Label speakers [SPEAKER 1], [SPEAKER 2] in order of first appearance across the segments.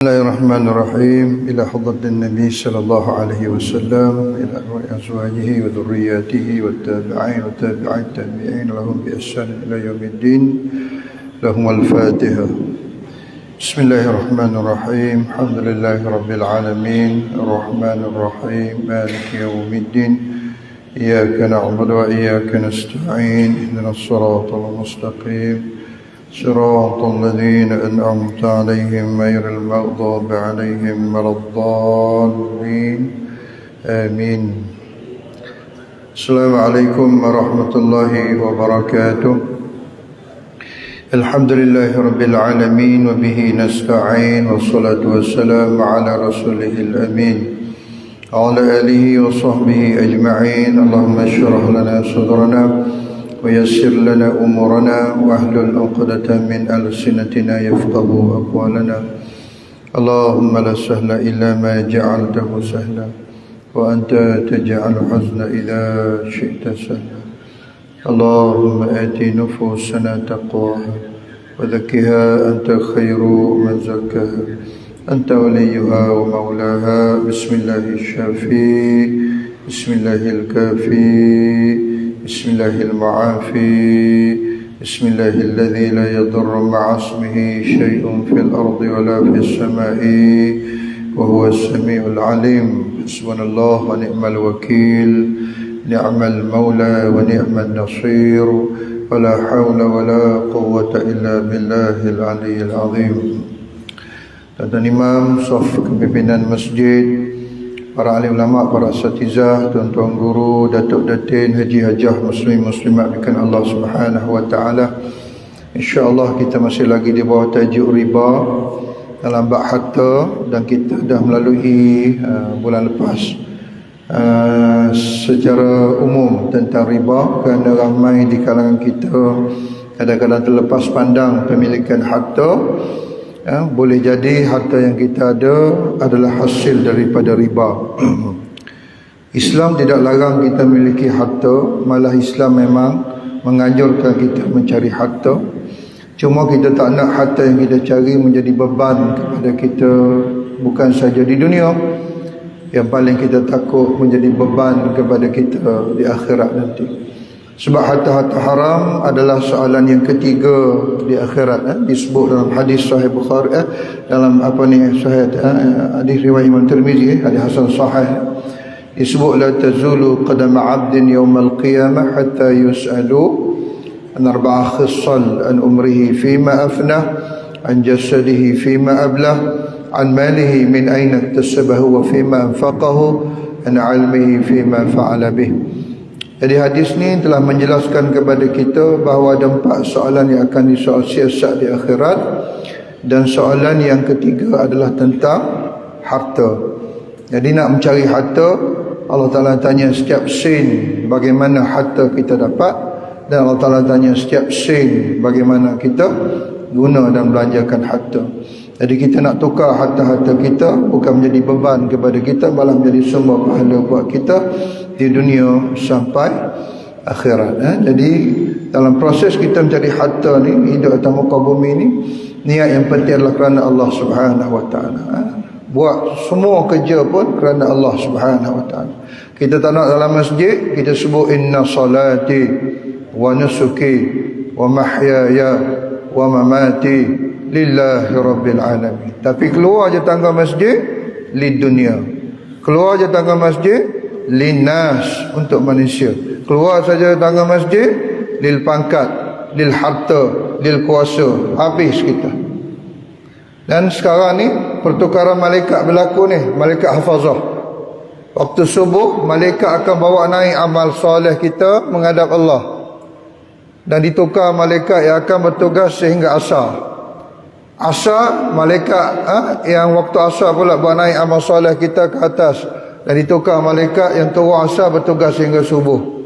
[SPEAKER 1] بسم الله الرحمن الرحيم. إلى حضرة النبي صلى الله عليه وسلم، إلى أزواجه وذرياته والتابعين وتابع التابعين لهم بإحسان إلى يوم الدين. لهم الفاتحة. بسم الله الرحمن الرحيم. الحمد لله رب العالمين، الرحمن الرحيم، مالك يوم الدين. إياك نعبد وإياك نستعين، اهدنا الصراط المستقيم، صراط الذين أنعمت عليهم غير المغضوب عليهم ولا الضالين آمين. السلام عليكم ورحمة الله وبركاته. الحمد لله رب العالمين وبه نستعين، والصلاة والسلام على رسوله الأمين وعلى آله وصحبه أجمعين. اللهم اشرح لنا صدرنا ويسر لنا أمورنا واحلل عقدة من ألسنتنا يفقهوا أقوالنا. اللهم لا سهل إلا ما جعلته سهلا، وأنت تجعل الحزن إذا شئت سهلا. اللهم آت نفوسنا تقواها وزكها أنت خير من زكاها، أنت وليها ومولاها. بسم الله الشافي، بسم الله الكافي، بسم الله المعافي، بسم الله الذي لا يضر مع اسمه شيء في الأرض ولا في السماء وهو السميع العليم. حسبنا الله ونعم الوكيل، نعم المولى ونعم النصير، ولا حول ولا قوة إلا بالله العلي العظيم. Tuan-tuan Imam, saf kepimpinan masjid, para alim ulama, para asatizah, tuan-tuan guru, datuk datin, haji hajah, muslim muslimat bikan Allah Subhanahu wa taala. Insya-Allah kita masih lagi di bawah tajuk riba dalam bab harta, dan kita dah melalui bulan lepas secara umum tentang riba, kerana ramai di kalangan kita kadang-kadang terlepas pandang pemilikan harta. Boleh jadi harta yang kita ada adalah hasil daripada riba. Islam tidak larang kita memiliki harta, malah Islam memang menganjurkan kita mencari harta. Cuma kita tak nak harta yang kita cari menjadi beban kepada kita, bukan saja di dunia, yang paling kita takut menjadi beban kepada kita di akhirat nanti. Sebab harta-harta haram adalah soalan yang ketiga di akhirat. Disebut dalam hadis sahih Bukhari, dalam sahih hadis riwayat Imam Tirmizi, hadis hasan sahih. Disebut la tazulu qadama 'abdin yawmal qiyamah hatta yus'alu an arba'a khissal an umrihi fima afnah, an jasadihi fima ablah, an malihi min aina iktasabahu wa fima anfaqahu, an 'ilmihi fima fa'ala bih. Jadi hadis ni telah menjelaskan kepada kita bahawa ada 4 soalan yang akan disoal siasat di akhirat, dan soalan yang ketiga adalah tentang harta. Jadi nak mencari harta, Allah Ta'ala tanya setiap sen bagaimana harta kita dapat, dan Allah Ta'ala tanya setiap sen bagaimana kita guna dan belanjakan harta. Jadi kita nak tukar harta-harta kita, bukan menjadi beban kepada kita, malah menjadi sumber pahala buat kita di dunia sampai akhirat. Jadi dalam proses kita mencari harta ni, hidup atas muka bumi ni, niat yang penting adalah kerana Allah Subhanahu wa taala. Buat semua kerja pun kerana Allah Subhanahu wa taala. Kita tak nak dalam masjid kita sebut inna salati wa nusuki wa mahyaya wa mamati lillahi rabbil alamin. Tapi keluar je tangga masjid lid dunia, keluar je tangga masjid linnas, untuk manusia. Keluar saja tangga masjid lil pangkat, lil harta, lil kuasa. Habis kita. Dan sekarang ni pertukaran malaikat berlaku ni, malaikat hafazah. Waktu subuh malaikat akan bawa naik amal soleh kita menghadap Allah, dan ditukar malaikat yang akan bertugas sehingga asar. Asar malaikat yang waktu asar pula bawa naik amal soleh kita ke atas, dan ditukar malaikat yang turun asar bertugas hingga subuh.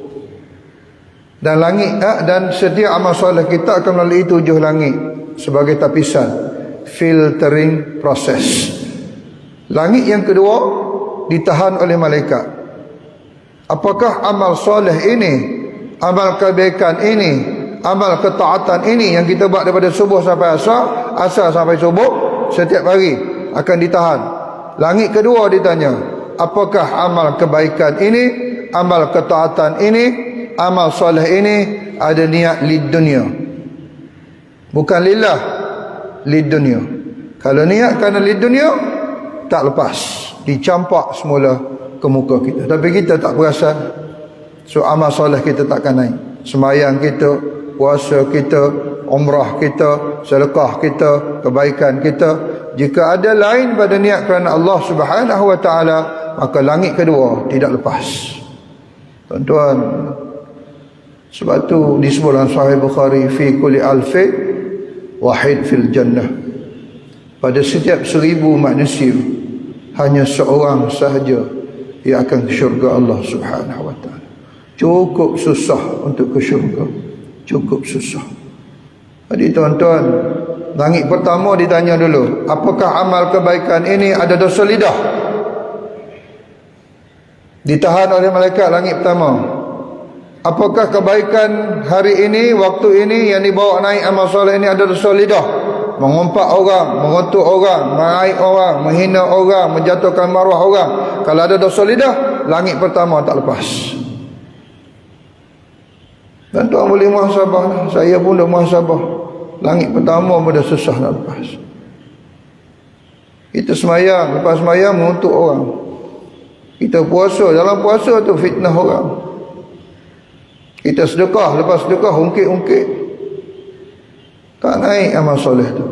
[SPEAKER 1] Dan langit dan setiap amal soleh kita akan melalui 7 langit sebagai tapisan, filtering proses. Langit yang kedua ditahan oleh malaikat. Apakah amal soleh ini, amal kebaikan ini, amal ketaatan ini yang kita buat daripada subuh sampai asar, asar sampai subuh setiap hari, akan ditahan. Langit kedua ditanya, apakah amal kebaikan ini, amal ketaatan ini, amal soleh ini ada niat lid dunia, bukan lillah, lid dunia. Kalau niat kerana lid dunia, tak lepas, dicampak semula ke muka kita. Tapi kita tak perasan. So amal soleh kita takkan naik. Sembahyang kita, puasa kita, umrah kita, sedekah kita, kebaikan kita, jika ada lain pada niat kerana Allah Subhanahu wa taala, maka langit kedua tidak lepas. Tuan-tuan, sebab tu disebut dalam Sahih Bukhari, fi kulli alfi wahid fil jannah. Pada setiap 1000 manusia, hanya seorang sahaja yang akan ke syurga Allah Subhanahu wa taala. Cukup susah untuk ke syurga, cukup susah. Jadi tuan-tuan, langit pertama ditanya dulu, apakah amal kebaikan ini ada dosa lidah? Ditahan oleh malaikat langit pertama. Apakah kebaikan hari ini, waktu ini yang dibawa naik amal soleh ini ada dosa lidah? Mengumpat orang, mengutuk orang, meraih orang, menghina orang, menjatuhkan maruah orang. Kalau ada dosa lidah, langit pertama tak lepas. Dan tuan boleh muhasabah, saya pun dah muhasabah. Langit pertama pun dah susah nak lepas. Kita semayang, lepas semayang mengutuk orang. Kita puasa, dalam puasa tu fitnah orang. Kita sedekah, lepas sedekah ungkit-ungkit. Tak naik amal soleh tu.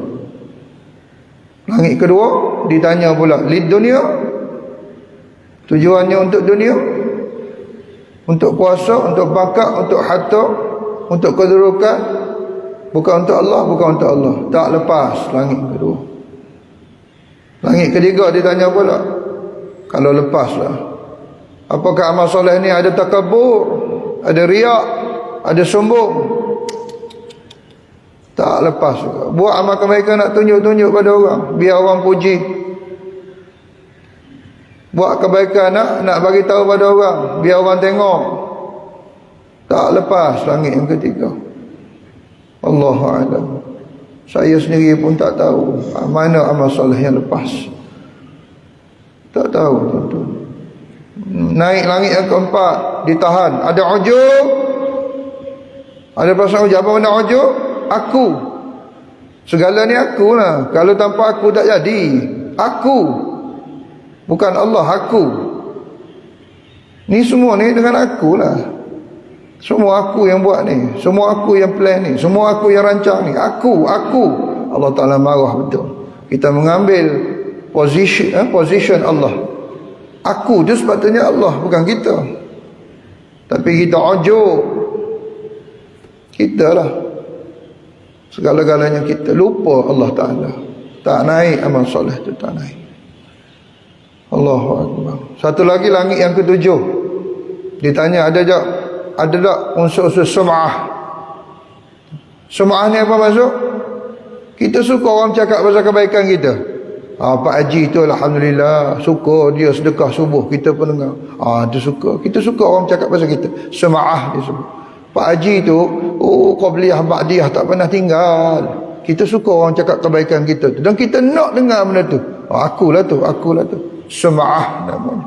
[SPEAKER 1] Langit kedua ditanya pula, lid dunia, tujuannya untuk dunia, untuk kuasa, untuk bakat, untuk harta, untuk kedudukan, bukan untuk Allah, bukan untuk Allah. Tak lepas langit kedua. Langit ketiga ditanya pula, kalau lepaslah, apakah amal soleh ni ada takabur, ada riak, ada sombong? Tak lepas juga. Buat amal kebaikan nak tunjuk-tunjuk pada orang, biar orang puji. Buat kebaikan nak bagi tahu pada orang, biar orang tengok. Tak lepas langit yang ketiga. Allahu a'lam. Saya sendiri pun tak tahu mana amal soleh yang lepas. Tak tahu tuan-tuan. Naik langit yang keempat, ditahan. Ada ujub. Ada perasaan ujub. Apa benda ujub? Aku. Segala ni aku lah. Kalau tanpa aku tak jadi. Aku. Bukan Allah, aku. Ni semua ni dengan aku lah. Semua aku yang buat ni. Semua aku yang plan ni. Semua aku yang rancang ni. Aku. Allah Ta'ala marah betul. Kita mengambil position Allah. Aku tu sepatutnya Allah, bukan kita. Tapi kita ujub. Kita lah. Segala-galanya kita. Lupa Allah Ta'ala. Tak naik amal soleh tu, tak naik. Allahu Akbar. Satu lagi langit yang ketujuh. Ditanya ada tak unsur-unsur sum'ah. Sum'ah ni apa maksud? Kita suka orang cakap pasal kebaikan kita. Pak Haji tu alhamdulillah, suka dia sedekah subuh, kita pun dengar. Dia suka. Kita suka orang cakap pasal kita. Sum'ah dia sebut. Pak Haji tu, qabliyah ba'diyah tak pernah tinggal. Kita suka orang cakap kebaikan kita tu. Dan kita nak dengar benda tu. Akulah tu. Sum'ah namanya.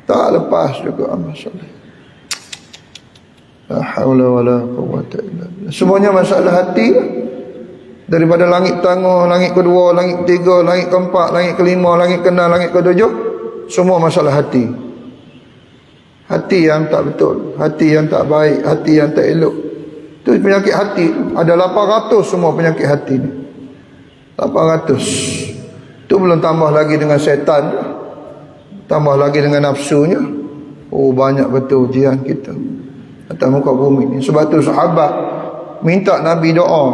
[SPEAKER 1] Tak lepas juga amal soleh. La haula wala quwwata illa billah. Semuanya masalah hati lah. Daripada langit pertama, langit kedua, langit ketiga, langit keempat, langit kelima, langit keenam, langit ketujuh, semua masalah hati. Hati yang tak betul, hati yang tak baik, hati yang tak elok. Itu penyakit hati. Ada 800 semua penyakit hati ni. 800. Itu belum tambah lagi dengan setan, tambah lagi dengan nafsunya. Banyak betul ujian kita atas muka bumi ni. Sebab tu sahabat minta Nabi doa,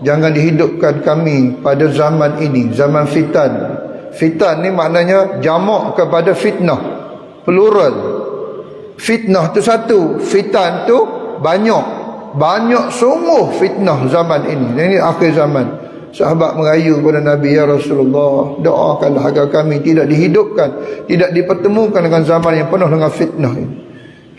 [SPEAKER 1] jangan dihidupkan kami pada zaman ini, zaman fitan. Fitan ni maknanya jamak kepada fitnah, plural. Fitnah tu satu, fitan tu banyak. Banyak sungguh fitnah zaman ini. Ini akhir zaman. Sahabat merayu kepada Nabi, ya Rasulullah, doakanlah agar kami tidak dihidupkan, tidak dipertemukan dengan zaman yang penuh dengan fitnah ini.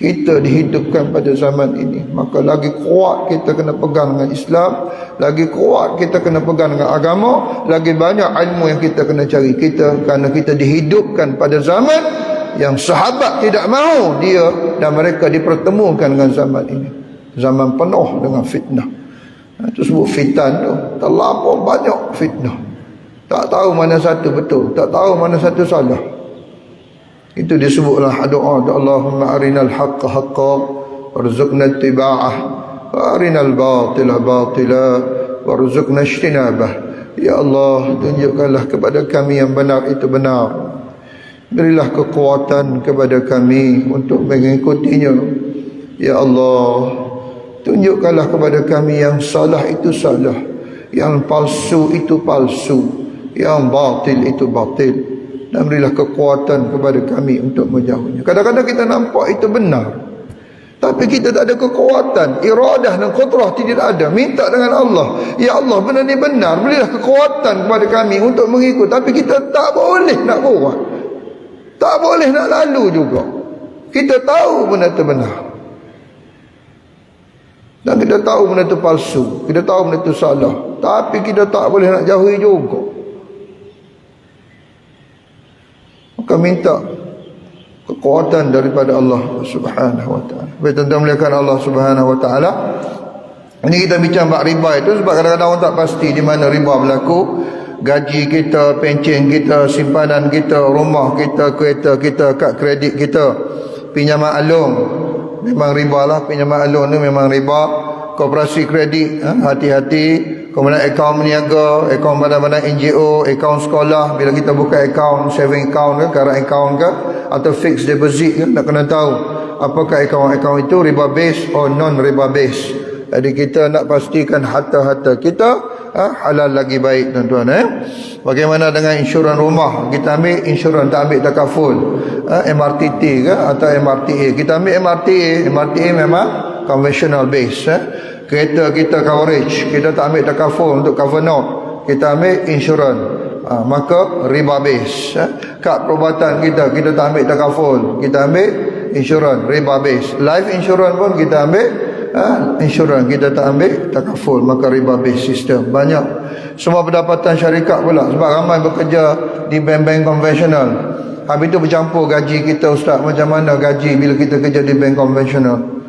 [SPEAKER 1] kita dihidupkan pada zaman ini, maka lagi kuat kita kena pegang dengan Islam, lagi kuat kita kena pegang dengan agama, lagi banyak ilmu yang kita kena cari kita, kerana kita dihidupkan pada zaman yang sahabat tidak mahu dia dan mereka dipertemukan dengan zaman ini, zaman penuh dengan fitnah. Itu sebut fitan tu, terlampau banyak fitnah, tak tahu mana satu betul, tak tahu mana satu salah. Itu disebutlah doa, Allahumma arinal haqqa haqqa warzuqna ittiba'ah wa arinal batila batila warzuqna ijtinabah. Ya Allah, tunjukkanlah kepada kami yang benar itu benar, berilah kekuatan kepada kami untuk mengikutinya. Ya Allah, tunjukkanlah kepada kami yang salah itu salah, yang palsu itu palsu, yang batil itu batil, dan berilah kekuatan kepada kami untuk menjauhnya. Kadang-kadang kita nampak itu benar, tapi kita tak ada kekuatan, iradah dan qudrah tidak ada. Minta dengan Allah, ya Allah, benda ni benar, berilah kekuatan kepada kami untuk mengikut. Tapi kita tak boleh nak buat, tak boleh nak lalu juga. Kita tahu benda itu benar, dan kita tahu benda itu palsu, kita tahu benda itu salah, tapi kita tak boleh nak jauhi juga. Maka minta kekuatan daripada Allah Subhanahu wa ta'ala. Baik tuan-tuan melihatkan Allah Subhanahu wa ta'ala. Ini kita bincang bab riba itu sebab kadang-kadang orang tak pasti di mana riba berlaku. Gaji kita, pencen kita, simpanan kita, rumah kita, kereta kita, kad kredit kita, pinjaman alung, memang riba lah. Pinjaman alung ni memang riba. Koperasi kredit, hati-hati. Kemudian akaun meniaga, akaun badan-badan NGO, akaun sekolah. Bila kita buka akaun, saving account ke, current account ke, atau fixed deposit ke, nak kena tahu apakah akaun-akaun itu riba base atau non riba base. Jadi kita nak pastikan harta-harta kita halal lagi baik tuan-tuan. Bagaimana dengan insurans rumah? Kita ambil insurans, tak ambil takaful. MRTT ke atau MRTA? Kita ambil MRTA. MRTA memang conventional base. Kereta kita coverage, kita tak ambil takaful untuk cover note, kita ambil insurans, maka riba base. Kad perubatan kita tak ambil takaful, kita ambil insurans, riba base. Life insurance pun kita ambil insurans, kita tak ambil takaful, maka riba base sistem. Banyak semua pendapatan syarikat pula, sebab ramai bekerja di bank-bank konvensional. Habis itu bercampur gaji kita. Ustaz, macam mana gaji bila kita kerja di bank konvensional?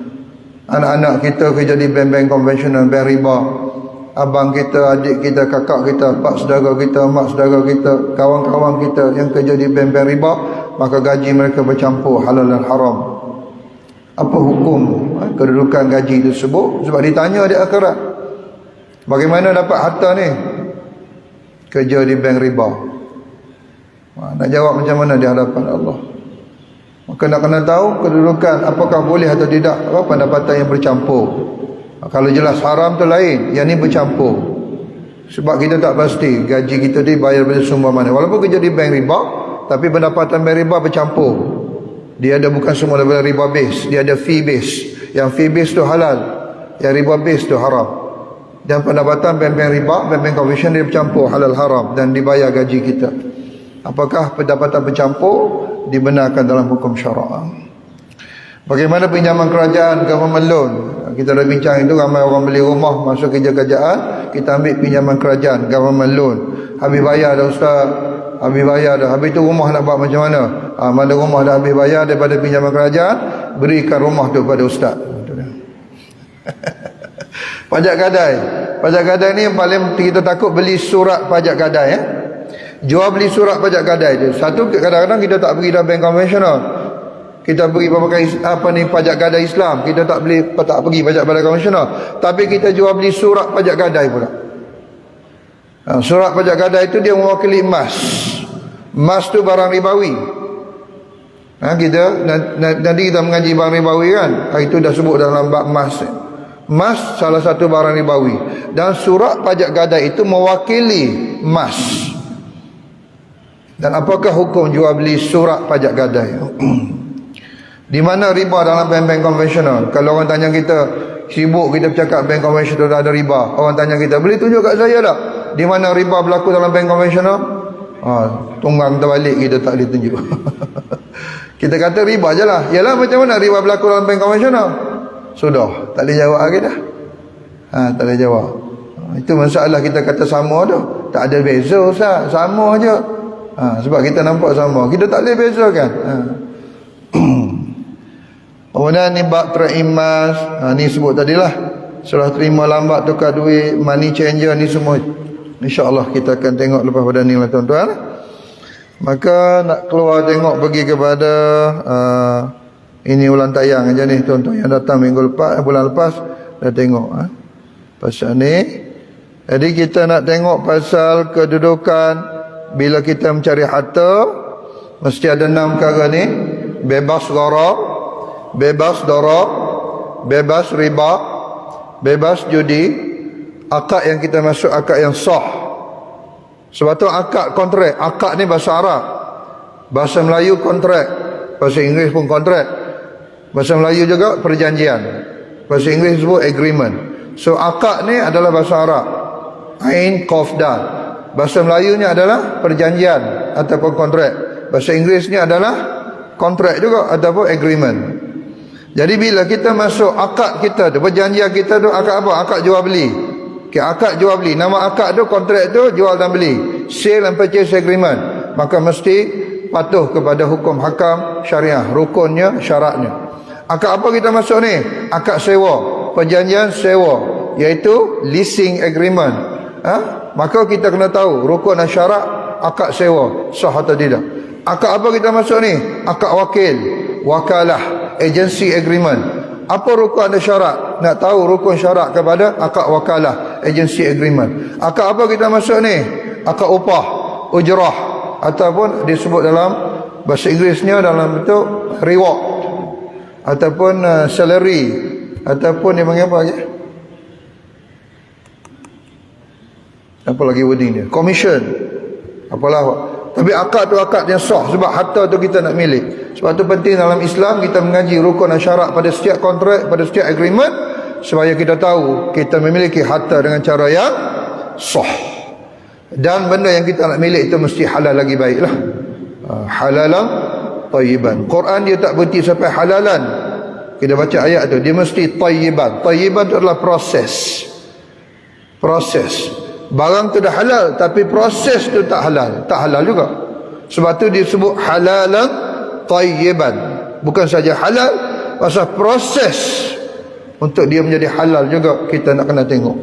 [SPEAKER 1] Anak-anak kita kerja di bank-bank konvensional, bank riba. Abang kita, adik kita, kakak kita, pak saudara kita, mak saudara kita, kawan-kawan kita yang kerja di bank-bank riba, maka gaji mereka bercampur halal dan haram. Apa hukum kedudukan gaji tersebut? Sebab ditanya di akhirat, bagaimana dapat harta ni? Kerja di bank riba. Nak jawab macam mana di hadapan Allah? Maka nak kena tahu kedudukan, apakah boleh atau tidak pendapatan yang bercampur. Kalau jelas haram tu lain, yang ni bercampur. Sebab kita tak pasti gaji kita dibayar dari sumber mana. Walaupun kerja di bank riba, tapi pendapatan bank riba bercampur. Dia ada bukan semua daripada riba base, dia ada fee base. Yang fee base tu halal, yang riba base tu haram. Dan pendapatan bank-bank riba, bank-bank konvensional dia bercampur halal haram dan dibayar gaji kita. Apakah pendapatan bercampur dibenarkan dalam hukum syara'? Bagaimana pinjaman kerajaan, government loan? Kita dah bincang itu, ramai orang beli rumah masuk kerja kerajaan, kita ambil pinjaman kerajaan, government loan. Habis bayar dah ustaz, habis bayar dah. Habis tu rumah nak buat macam mana? Mana rumah dah habis bayar daripada pinjaman kerajaan, berikan rumah tu pada ustaz. Pajak gadai. Pajak gadai ni yang paling kita takut, beli surat pajak gadai. Jual beli surat pajak gadai tu. Satu, kadang-kadang kita tak pergi dalam bank konvensional, kita pergi pajak gadai Islam, kita tak pergi pajak gadai konvensional, tapi kita jual beli surat pajak gadai pula. Surat pajak gadai itu dia mewakili emas. Emas tu barang ribawi. Kita nanti kita mengaji barang ribawi kan. Hari itu dah sebut dalam bab emas. Emas salah satu barang ribawi, dan surat pajak gadai itu mewakili emas. Dan apakah hukum jual beli surat pajak gadai? Di mana riba dalam bank-bank konvensional? Kalau orang tanya kita, sibuk kita bercakap bank konvensional dah ada riba, orang tanya kita, boleh tunjuk kat saya tak di mana riba berlaku dalam bank konvensional? Tunggang terbalik, kita tak boleh tunjuk. Kita kata riba je lah. Yalah, macam mana riba berlaku dalam bank konvensional? Sudah, tak boleh jawab lagi dah. Tak boleh jawab. Itu masalah kita kata sama tu. Tak ada beza Ustaz, sama je. Sebab kita nampak sama. Kita tak boleh bezakan. Kemudian ni bab terimas. Ni sebut tadilah. Serah terima lambat, tukar duit, money changer, ni semua insya-Allah kita akan tengok lepas pada ni lah tuan-tuan. Maka nak keluar tengok pergi kepada ini ulang tayang aja ni tuan-tuan yang datang minggu lepas, bulan lepas dah tengok pasal ni. Jadi kita nak tengok pasal kedudukan bila kita mencari harta, mesti ada 6 perkara ni. Bebas gharar, bebas darar, bebas riba, bebas judi, akad yang kita masuk akad yang sah. Sebab tu akad kontrak, akad ni bahasa Arab, bahasa Melayu kontrak, bahasa Inggeris pun kontrak, bahasa Melayu juga perjanjian, bahasa Inggeris sebut agreement. So akad ni adalah bahasa Arab, ain qaf dal. Bahasa Melayunya adalah perjanjian ataupun kontrak. Bahasa Inggerisnya adalah kontrak juga ataupun agreement. Jadi bila kita masuk akad kita tu, perjanjian kita tu, akad apa? Akad jual beli. Okay, akad jual beli. Nama akad tu, kontrak tu, jual dan beli. Sale and purchase agreement. Maka mesti patuh kepada hukum hakam syariah, rukunnya, syaratnya. Akad apa kita masuk ni? Akad sewa, perjanjian sewa, iaitu leasing agreement. Maka kita kena tahu rukun dan syarat akad sewa sah atau tidak. Akad apa kita masuk ni? Akad wakil, wakalah, agency agreement. Apa rukun dan syarat? Nak tahu rukun syarat kepada akad wakalah, agency agreement. Akad apa kita masuk ni? Akad upah, ujrah, ataupun disebut dalam bahasa Inggerisnya dalam bentuk reward, ataupun salary, ataupun dia panggil apa lagi? Apa lagi wording dia? Commission. Apalah. Tapi akad tu akad yang sah, sebab harta tu kita nak milik. Sebab tu penting dalam Islam kita mengaji rukun dan syarat pada setiap kontrak, pada setiap agreement, supaya kita tahu kita memiliki harta dengan cara yang sah. Dan benda yang kita nak milik itu mesti halal lagi baiklah. Halalan tayyiban. Quran dia tak berhenti sampai halalan. Kita baca ayat tu, dia mesti tayyiban. Tayyiban itu adalah proses. Proses. Barang tu dah halal, tapi proses tu tak halal. Tak halal juga. Sebab tu disebut halalan tayyiban. Bukan saja halal, pasal proses untuk dia menjadi halal juga kita nak kena tengok.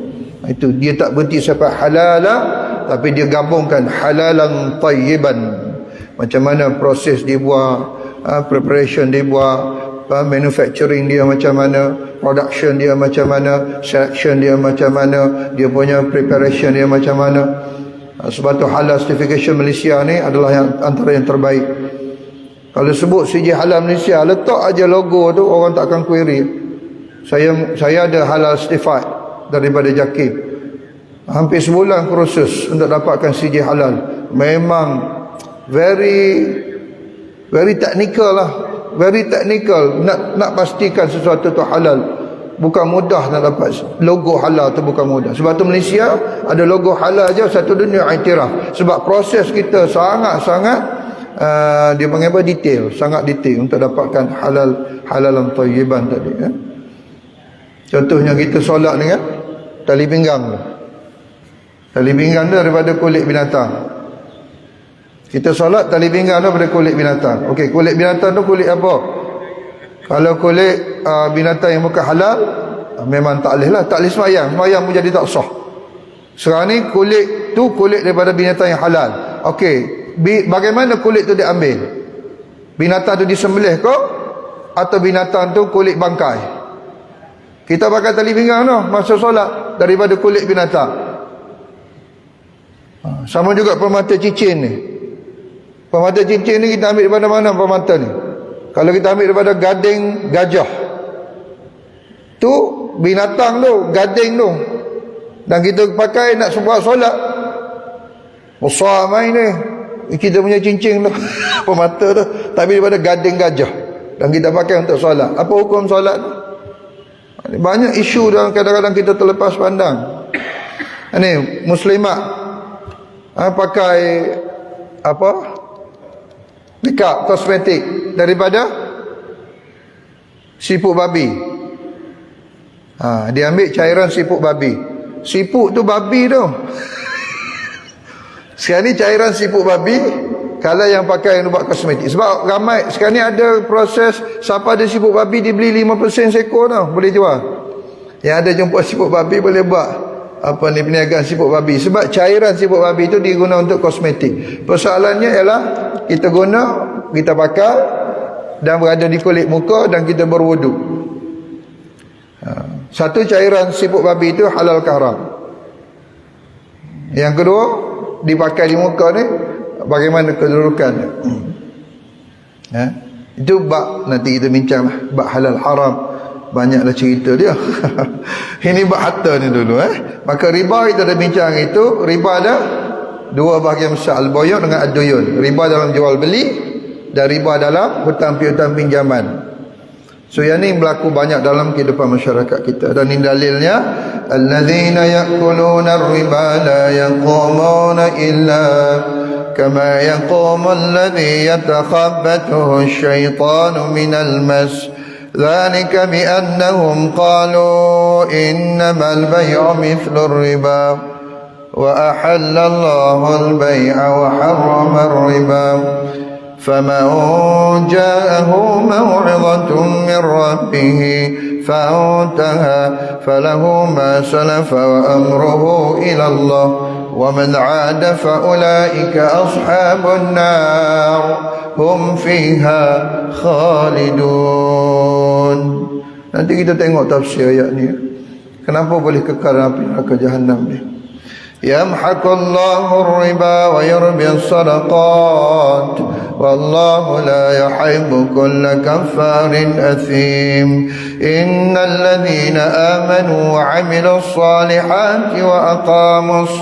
[SPEAKER 1] Itu dia tak berhenti sampai halala, tapi dia gabungkan halalan tayyiban. Macam mana proses dia buat, preparation dia buat, manufacturing dia macam mana, production dia macam mana, selection dia macam mana, dia punya preparation dia macam mana. Sebab tu halal certification Malaysia ni adalah yang antara yang terbaik. Kalau sebut CJ halal Malaysia, letak aja logo tu, orang tak akan query. Saya ada halal certified daripada JAKIM. Hampir sebulan kursus untuk dapatkan CJ halal. Memang very technical lah. Very technical. Nak pastikan sesuatu tu halal, bukan mudah nak dapat logo halal tu, bukan mudah. Sebab tu Malaysia ada logo halal je satu dunia iktiraf. Sebab proses kita sangat-sangat dia panggil apa, detail, sangat detail untuk dapatkan halalan thayyiban tadi. Contohnya kita solat ni kan, tali pinggang tu. Tali pinggang tu daripada kulit binatang. Kita solat tali pinggang tu daripada kulit binatang. Okey, kulit binatang tu kulit apa? Kalau kulit binatang yang bukan halal, memang tak boleh lah, tak boleh semayang. Semayang pun jadi tak sah. Sekarang ni kulit tu kulit daripada binatang yang halal. Okey, bagaimana kulit tu diambil? Binatang tu disembelih ke, atau binatang tu kulit bangkai? Kita pakai tali pinggang tu masa solat daripada kulit binatang. Sama juga permata cincin ni. Permata cincin ni kita ambil daripada mana permata ni? Kalau kita ambil daripada gading gajah, tu binatang tu, gading tu, dan kita pakai nak buat solat, besar main ni kita punya cincin tu permata tu, tapi daripada gading gajah, dan kita pakai untuk solat. Apa hukum solat tu? Banyak isu dan kadang-kadang kita terlepas pandang. Ini muslimat pakai apa, makeup, kosmetik daripada siput babi. Dia ambil cairan siput babi. Siput tu babi tu. Sekarang ni cairan siput babi, kalau yang pakai yang buat kosmetik. Sebab ramai sekarang ni ada proses, siapa ada siput babi dia beli 5% seekor tau, boleh jual. Yang ada jumpa siput babi boleh buat perniagaan siput babi. Sebab cairan siput babi itu digunakan untuk kosmetik. Persoalannya ialah kita guna, kita pakai dan berada di kulit muka dan kita berwuduk. Satu, cairan siput babi itu halal ke haram. Yang kedua, dipakai di muka ni bagaimana kedudukannya. Itu bab nanti kita bincang lah, bab halal haram. Banyaklah cerita dia. Ini bab harta ni dulu. Maka riba kita dah bincang itu. Riba ada dua bahagian besar, al-buyu' dengan ad-duyun. Riba dalam jual beli dan riba dalam hutang piutang pinjaman. So yang ni berlaku banyak dalam kehidupan masyarakat kita. Dan ini dalilnya, allazina ya'kuluna ar-riba la yaqumuna illa kama yaqumu alladhi yatakhabbathu asy-syaitanu minal mas. ذلك بأنهم قالوا إنما البيع مثل الربا وأحل الله البيع وحرم الربا فمن جاءه موعظة من ربه فانتهى فله ما سلف وأمره إلى الله ومن عاد فأولئك أصحاب النار hum fiha khalidun. Nanti kita tengok tafsir ayat ni. Kenapa boleh kekal dalam api neraka Jahannam ni? Yamhaqullahu ar-riba wa yurbi as-sadaqat wallahu la yuhibbu kulla kaffarin athim. Innal ladhina amanu wa 'amilus salihati wa aqamus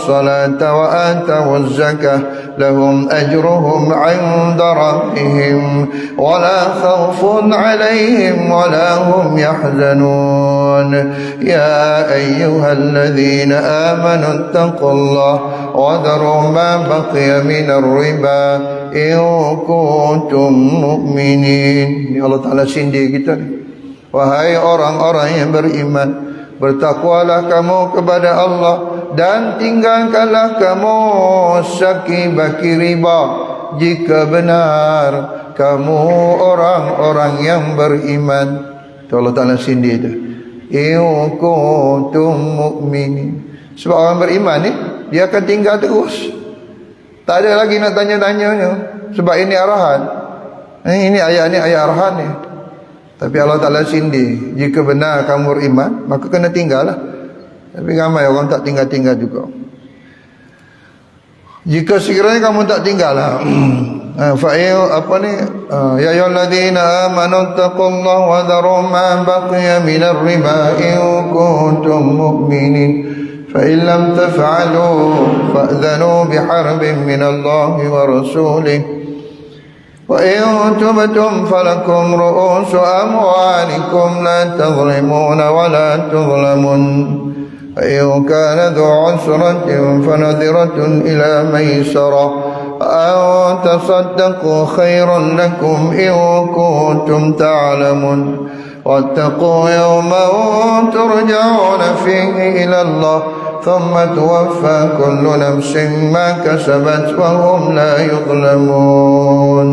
[SPEAKER 1] salata wa atawuz zakah lahum ajruhum 'inda rabbihim wa la khawfun 'alayhim wa la hum yahzanun. Ya ayyuhalladzina amanu taqullaha wa dharu ma baqiya minar riba in kuntum mu'minin. Ini Allah Ta'ala sindir kita ni. Wahai orang-orang yang beriman, bertakwalah kamu kepada Allah dan tinggalkanlah kamu saki-baki riba jika benar kamu orang-orang yang beriman. Itu Allah Ta'ala sindir tu. In kuntum mu'minin. Sebab orang beriman ni dia akan tinggal terus. Tak ada lagi nak tanya-tanyanya. Sebab ini arahan. Ini ayat ni ayat arahan ni. Tapi Allah Ta'ala sindir, jika benar kamu beriman, maka kena tinggal lah. Tapi ramai orang tak tinggal-tinggal juga. Jika sekiranya kamu tak tinggal lah, ya ayyuhalladzina amanu taqullaha wa dharu ma baqiya minar riba in kuntum mu'minin. Fa in lam taf'alu fa'dhanu biharbin minallahi wa rasulih. وَإِن تُبْتُمْ فَلَكُمْ رُؤُوسُ أَمْوَالِكُمْ لَا تَظْلِمُونَ وَلَا تُظْلَمُونَ وَإِن كَانَ ذُو عُسْرَةٍ فَنَظِرَةٌ إِلَى مَيْسَرَةٍ أَن تَصَدَّقُوا خَيْرٌ لَكُمْ إِن كُنتُمْ تَعْلَمُونَ وَاتَّقُوا يَوْمًا تُرْجَعُونَ فِيهِ إِلَى اللَّهِ ثُمَّ تُوَفَّى كُلُّ نَفْسٍ مَا كَسَبَتْ وَهُمْ لَا يُظْلَمُونَ.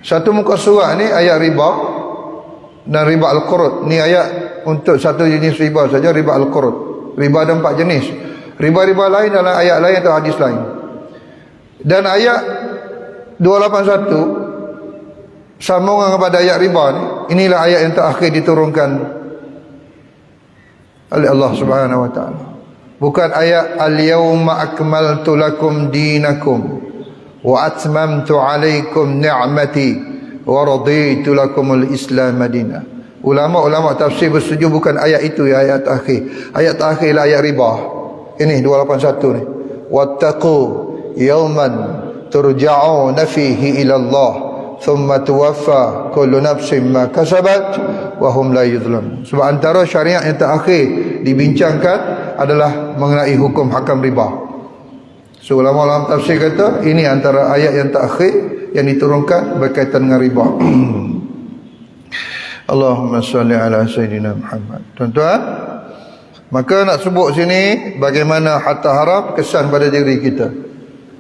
[SPEAKER 1] Satu muka surat ni ayat riba dan riba al-qurud. Ni ayat untuk satu jenis riba saja, riba al-qurud. Riba ada 4 jenis. Riba-riba lain dalam ayat lain atau hadis lain. Dan ayat 281 sambungan kepada ayat riba ni. Inilah ayat yang terakhir diturunkan oleh Allah Subhanahu wa taala. Bukan ayat al-yauma akmaltu lakum dinakum wa atmamtu alaikum ni'mati wa raditu lakumul Islam madinah. Ulama-ulama tafsir bersetuju bukan ayat itu ya, ayat akhir. Ayat akhir ialah ayat riba. Ini 281 ni. Wattaqu yawman turja'una fihi ila Allah thumma tuwaffa kullu nafsin ma kasabat wa hum la yuzlamun. Sebab antara syariat yang terakhir dibincangkan adalah mengenai hukum hakam riba. So ulama-ulama tafsir kata ini antara ayat yang terakhir yang diturunkan berkaitan dengan riba. Allahumma salli ala Sayyidina Muhammad. Tuan-tuan, maka nak sebut sini bagaimana harta haram kesan pada diri kita.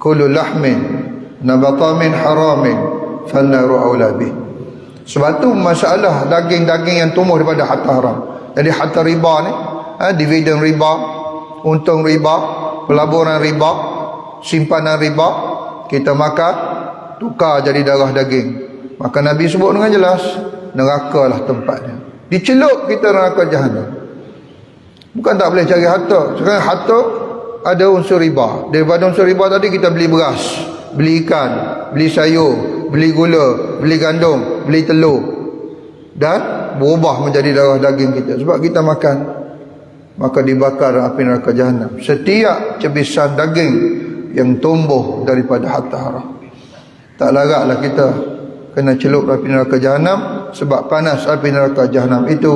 [SPEAKER 1] Kullu lahmin nabata min haramin fannaru aula bih. Sebab tu masalah daging-daging yang tumbuh daripada harta haram. Jadi harta riba ni, dividen riba, untung riba, pelaburan riba, simpanan riba, kita makan tukar jadi darah daging. Maka Nabi sebut dengan jelas, nerakalah tempatnya. Dicelup kita neraka jahanam. Bukan tak boleh cari harta. Sekarang harta ada unsur riba. Daripada unsur riba tadi kita beli beras, beli ikan, beli sayur, beli gula, beli gandum, beli telur, dan berubah menjadi darah daging kita sebab kita makan. Maka dibakar api neraka jahanam setiap cebisan daging yang tumbuh daripada harta haram. Tak laratlah kita kena celup api neraka jahanam, sebab panas api neraka jahanam itu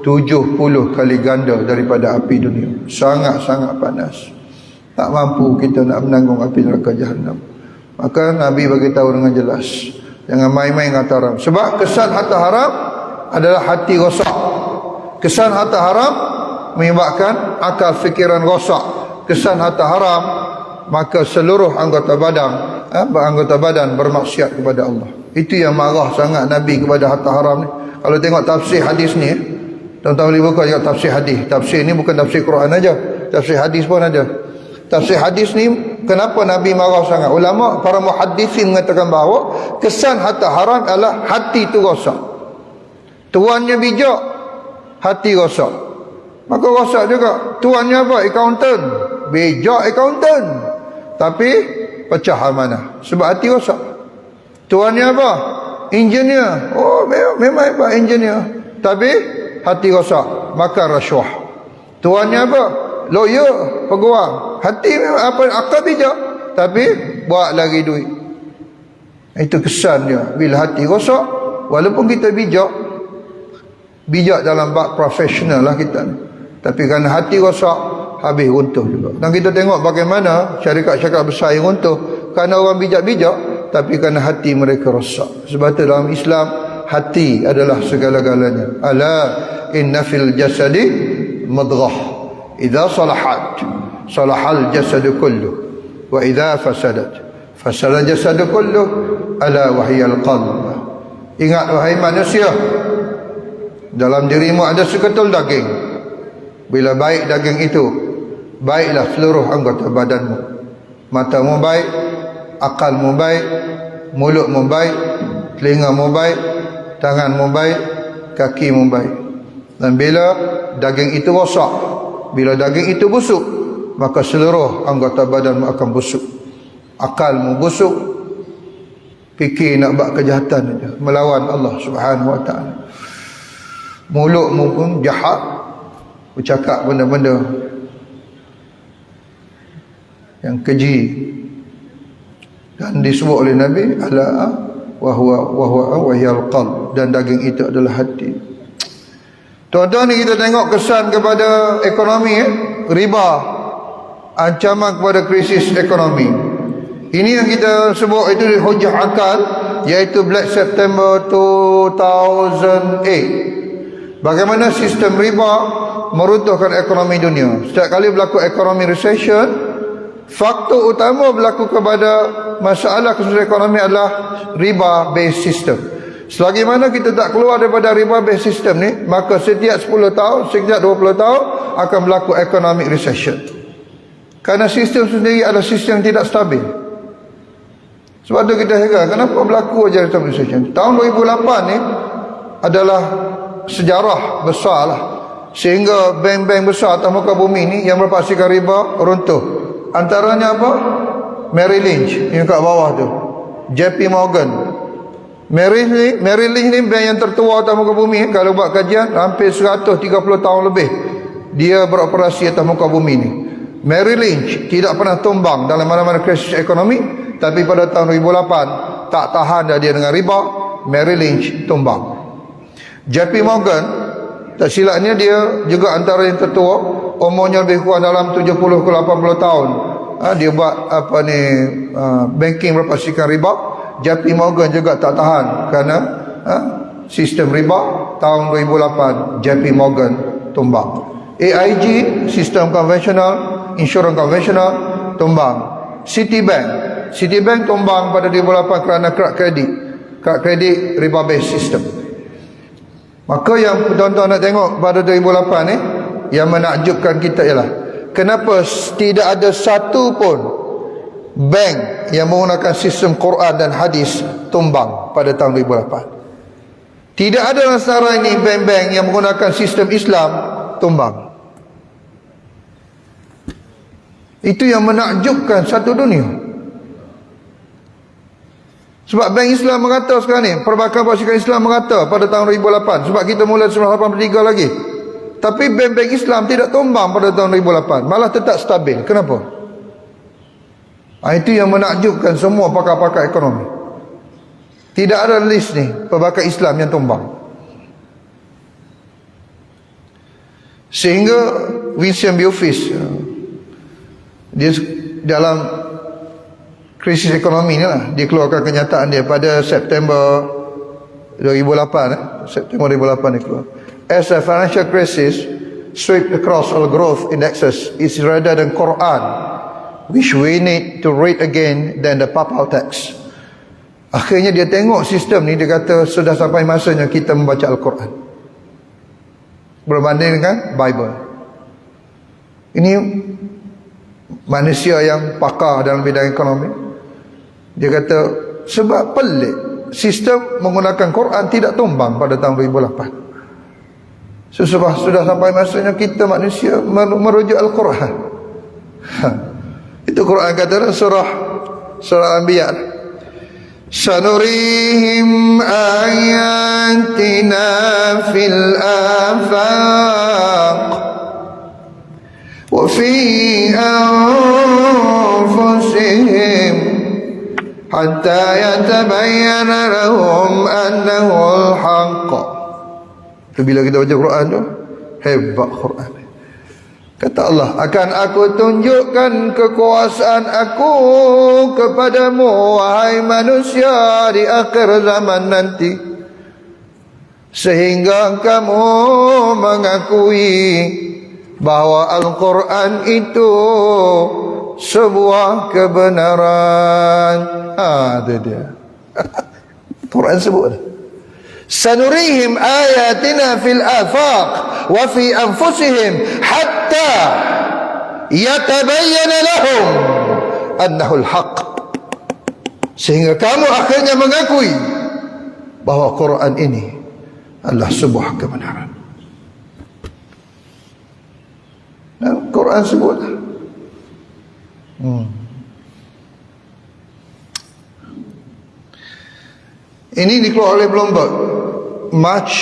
[SPEAKER 1] 70 kali ganda daripada api dunia. Sangat-sangat panas. Tak mampu kita nak menanggung api neraka jahanam. Maka Nabi bagi tahu dengan jelas, jangan main-main dengan harta haram. Sebab kesan harta haram adalah hati rosak. Kesan harta haram menyebabkan akal fikiran rosak. Kesan harta haram, maka seluruh anggota badan bermaksiat kepada Allah. Itu yang marah sangat Nabi kepada harta haram ni. Kalau tengok tafsir hadis ni, tuan-tuan boleh buka juga tafsir hadis. Tafsir ni bukan tafsir Quran aja, tafsir hadis pun ada. Tafsir hadis ni, kenapa Nabi marah sangat? Ulama, para muhaddisin mengatakan bahawa kesan harta haram adalah hati tu rosak. Tuannya bijak, hati rosak. Maka rosak juga. Tuannya apa? Accountant. Bijak accountant, tapi pecah amanah sebab hati rosak. Tuannya apa? Engineer. Oh, memang hebat engineer, tapi hati rosak, makan rasuah. Tuannya apa? Lawyer, peguam. Hati memang apa, akal bijak, tapi buat lagi duit. Itu kesan dia. Bila hati rosak, walaupun kita bijak dalam bab profesional lah kita, tapi kerana hati rosak, habis runtuh juga. Dan kita tengok bagaimana syarikat-syarikat besar yang runtuh kerana orang bijak-bijak, tapi kerana hati mereka rosak. Sebab itu dalam Islam, hati adalah segala-galanya. Ala inna fil jasadi mudghah, idza salahat salahal jasadu kulluh, wa idza fasadat fasada jasadu kulluh, ala wahyal qalb. Ingat wahai manusia, dalam dirimu ada seketul daging. Bila baik daging itu, baiklah seluruh anggota badanmu. Matamu baik, akalmu baik, mulutmu baik, telingamu baik, tanganmu baik, kakimu baik. Dan bila daging itu rosak, bila daging itu busuk, maka seluruh anggota badanmu akan busuk. Akalmu busuk, fikir nak buat kejahatan saja, melawan Allah Subhanahu wa taala. Mulutmu pun jahat, bercakap benda-benda yang keji. Dan disebut oleh Nabi, ala wa huwa wahyal qalb, dan daging itu adalah hati. Tuan-tuan, ni kita tengok kesan kepada ekonomi, riba, ancaman kepada krisis ekonomi. Ini yang kita sebut itu hujah akal, iaitu Black September 2008. Bagaimana sistem riba meruntuhkan ekonomi dunia. Setiap kali berlaku ekonomi recession, faktor utama berlaku kepada masalah kesusahan ekonomi adalah riba based system. Selagi mana kita tak keluar daripada riba based system ni, maka setiap 10 tahun, setiap 20 tahun akan berlaku economic recession. Kerana sistem sendiri adalah sistem yang tidak stabil. Sebab tu kita heran, kenapa berlaku aja economic recession. Tahun 2008 ni adalah sejarah besar lah, sehingga bank-bank besar atas muka bumi ni yang berpaksikan riba runtuh. Antaranya apa? Merrill Lynch yang kat bawah tu, JP Morgan. Merrill Lynch ni bank yang tertua atas muka bumi. Kalau buat kajian, hampir 130 tahun lebih dia beroperasi atas muka bumi ni. Merrill Lynch tidak pernah tumbang dalam mana-mana krisis ekonomi, tapi pada tahun 2008 tak tahan dah dia dengan riba, Merrill Lynch tumbang. JP Morgan, tak silapnya dia juga antara yang tertua, umurnya lebih kurang dalam 70 ke 80 tahun. dia buat banking berapa sekian riba. JP Morgan juga tak tahan kerana sistem riba. Tahun 2008 JP Morgan tumbang. AIG, sistem konvensional, insurans konvensional, tumbang. Citibank tumbang pada 2008 kerana card kredit riba based system. Maka yang tuan-tuan nak tengok pada 2008 ni, yang menakjubkan kita ialah kenapa tidak ada satu pun bank yang menggunakan sistem Quran dan hadis tumbang pada tahun 2008. Tidak ada sekarang ini bank-bank yang menggunakan sistem Islam tumbang. Itu yang menakjubkan satu dunia. Sebab bank Islam mengata sekarang ni, Perbankan Basikal Islam mengata pada tahun 2008, sebab kita mula 1983 lagi. Tapi bank-bank Islam tidak tumbang pada tahun 2008, malah tetap stabil. Kenapa? Itu yang menakjubkan semua pakar-pakar ekonomi. Tidak ada list ni perbankan Islam yang tumbang. Sehingga Vincent Buffish, dia dalam krisis ekonomi ni lah, dia keluarkan kenyataan dia pada September 2008. September 2008 dia keluar. As a financial crisis swept across all growth indexes, it's rather than Quran which we need to read again than the papal text. Akhirnya dia tengok sistem ni, dia kata sudah sampai masanya kita membaca Al-Quran berbanding dengan Bible. Ini manusia yang pakar dalam bidang ekonomi. Dia kata sebab pelik, sistem menggunakan Quran tidak tumbang pada tahun 2008. Sudah sampai masanya kita manusia merujuk Al-Quran. Itu Quran kata surah Anbiya. Sanurihim ayatina fil afaq wa fi anfusihim hatta yatabayyana lahum annahu al-haqq. Itu bila kita baca Quran tu, hebat Quran. Kata Allah, akan aku tunjukkan kekuasaan aku kepadamu, wahai manusia, di akhir zaman nanti, sehingga kamu mengakui bahawa Al-Quran itu sebuah kebenaran. Itu dia. Quran sebut. Sanurihim ayatina fil afaq wa fi anfusihim hatta yatabayyana lahum annahu al-haq. Sehingga kamu akhirnya mengakui bahawa Quran ini adalah sebuah kebenaran. Quran sebut. Ini dikeluarkan oleh Bloomberg March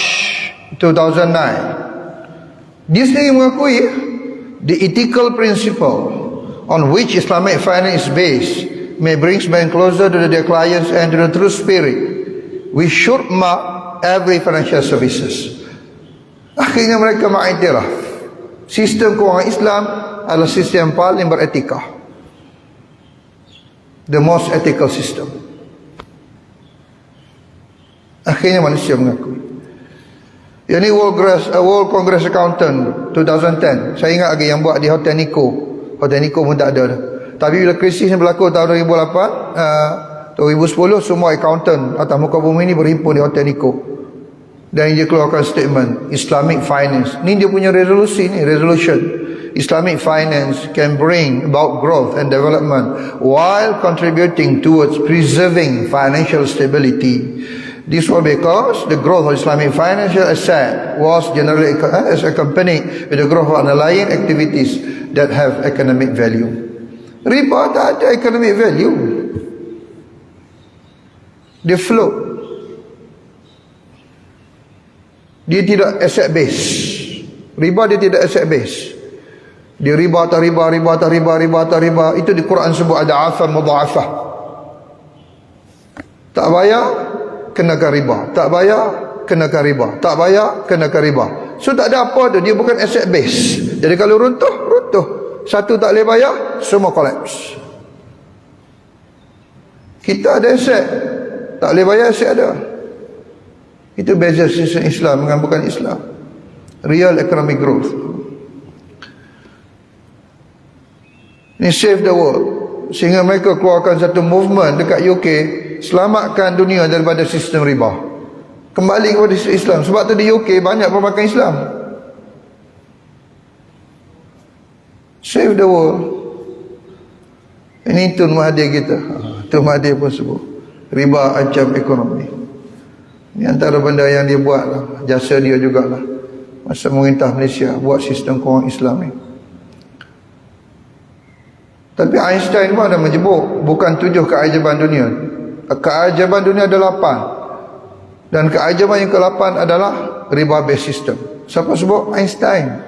[SPEAKER 1] 2009. Dia sendiri mengakui the ethical principle on which Islamic finance is based may bring banks closer to their clients and to the true spirit we should mark every financial services. Akhirnya mereka mengiktiraf sistem kewangan Islam adalah sistem yang paling beretika, the most ethical system. Akhirnya manusia mengakui. Yang ni World Congress Accountant 2010. Saya ingat lagi yang buat di Hotel Nikko. Hotel Nikko pun tak ada dah. Tapi bila krisis yang berlaku tahun 2008, 2010, semua accountant atas muka bumi ni berhimpun di Hotel Nikko. Dan dia keluarkan statement Islamic finance. Ni dia punya resolusi ni, resolution. Islamic finance can bring about growth and development while contributing towards preserving financial stability. This was because the growth of Islamic financial asset was generally accompanied with the growth of underlying activities that have economic value. Riba tak ada economic value. Dia float. Dia tidak asset base. Riba dia tidak asset base. Dia riba atas riba, riba atas riba, riba atas riba. Itu di Quran sebut ada afan mudha'afah. Tak bayar, kenakan riba. Tak bayar, kenakan riba. Tak bayar, kenakan riba. So tak ada apa tu. Dia bukan asset base. Jadi kalau runtuh, runtuh. satu tak boleh bayar, semua collapse. Kita ada aset, tak boleh bayar aset ada. Itu beza sistem Islam dengan bukan Islam. Real economic growth. Ini save the world. Sehingga mereka keluarkan satu movement dekat UK, selamatkan dunia daripada sistem riba. Kembali kepada sistem Islam. Sebab tu di UK banyak pemakan Islam. Save the world. Ini Tun Mahathir kita. Tun Mahathir pun sebut riba ancam ekonomi. Ini antara benda yang dia buat lah. Jasa dia jugalah masa pemerintah Malaysia buat sistem kewangan Islam ni. Tapi Einstein pun ada menyebut bukan 7 keajaiban dunia. Keajaiban dunia ada 8. Dan keajaiban yang ke-8 adalah riba based system. Siapa sebut? Einstein.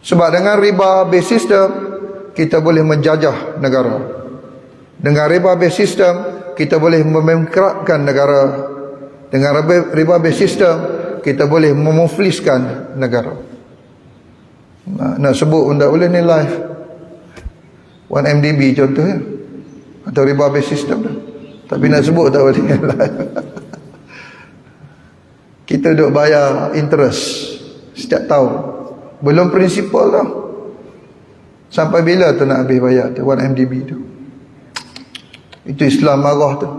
[SPEAKER 1] Sebab dengan riba based system kita boleh menjajah negara. Dengan riba based system kita boleh memengkerakkan negara. Dengan riba based system kita boleh memufliskan negara. Nak sebut pun tak boleh ni live. 1MDB contohnya, atau riba based system dah. Tapi nak sebut tak boleh live. Kita duk bayar interest setiap tahun. Belum prinsipal dah. Sampai bila tu nak habis bayar tu 1MDB tu? Itu Islam marah tu.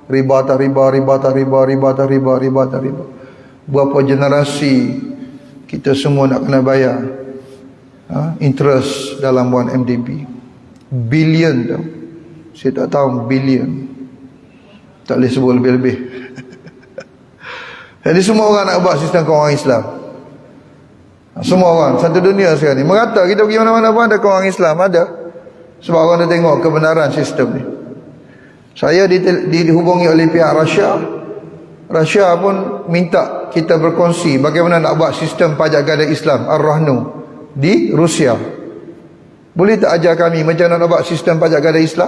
[SPEAKER 1] Riba tak riba, riba tak riba, riba tak riba, riba tak riba. Berapa generasi kita semua nak kena bayar interest dalam 1MDB. Bilion tau. Saya tak tahu bilion. Tak boleh sebut lebih-lebih. Jadi semua orang nak buat sistem kewangan Islam. Semua orang satu dunia sekarang ni merata. Kita pergi mana-mana pun ada kewangan Islam, ada. Sebab orang dah tengok kebenaran sistem ni. Saya dihubungi oleh pihak Rusia. Rusia pun minta kita berkongsi bagaimana nak buat sistem pajak gadai Islam Ar-Rahnu di Rusia. Boleh tak ajar kami macam mana nak buat sistem pajak gadai Islam?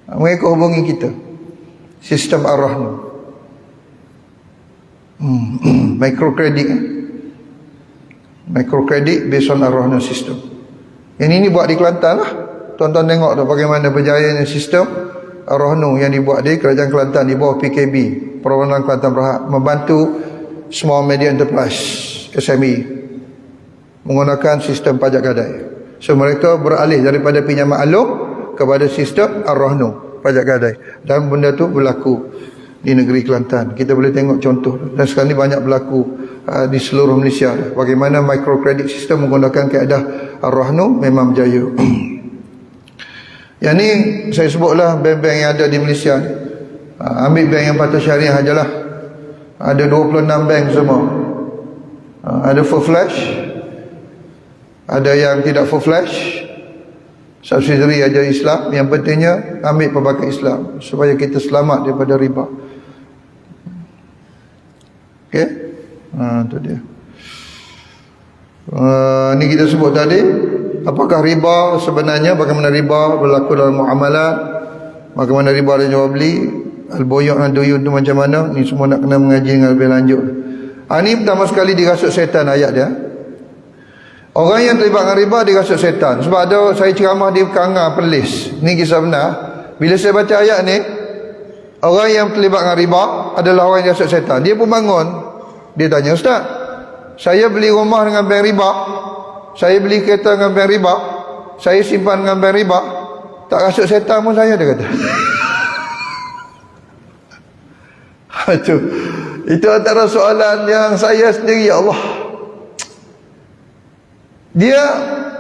[SPEAKER 1] Mereka hubungi kita. Sistem Ar-Rahnu. Microcredit. Microcredit based on Ar-Rahnu system. Yang ini buat di Kelantan lah. Tuan-tuan tengok tu bagaimana berjayanya sistem Ar-Rahnu yang dibuat di Kerajaan Kelantan di bawah PKB, Perwakilan Kelantan Berhad, membantu small medium enterprise SME menggunakan sistem pajak gadai. So mereka beralih daripada pinjaman alung kepada sistem Ar-Rahnu pajak gadai, dan benda tu berlaku di negeri Kelantan. Kita boleh tengok contoh, dan sekarang ni banyak berlaku di seluruh Malaysia. Bagaimana microcredit system menggunakan kaedah Ar-Rahnu memang berjaya. Yang ni saya sebutlah bank-bank yang ada di Malaysia ni. Ambil bank yang patut syariah ajalah. Ada 26 bank semua. Ada full flash, ada yang tidak full flash, subsidiary aja Islam. Yang pentingnya ambil pelbagai Islam supaya kita selamat daripada riba. Okey, tu dia. Ni kita sebut tadi. Apakah riba sebenarnya, bagaimana riba berlaku dalam muamalat, bagaimana riba dan jual beli, al-buyu' dan duyun tu macam mana. Ni semua nak kena mengaji dengan lebih lanjut. Ini pertama sekali dirasuk setan ayat dia. Orang yang terlibat dengan riba dirasuk setan. Sebab ada saya ceramah di Kangar Perlis. Ni kisah benar. Bila saya baca ayat ni, orang yang terlibat dengan riba adalah orang yang dirasuk setan. Dia pun bangun. Dia tanya, Ustaz, saya beli rumah dengan bank riba, saya beli kereta dengan bank riba, saya simpan dengan bank riba, tak rasuk setan pun saya, dia kata. Itu antara soalan yang saya sendiri, ya Allah. Dia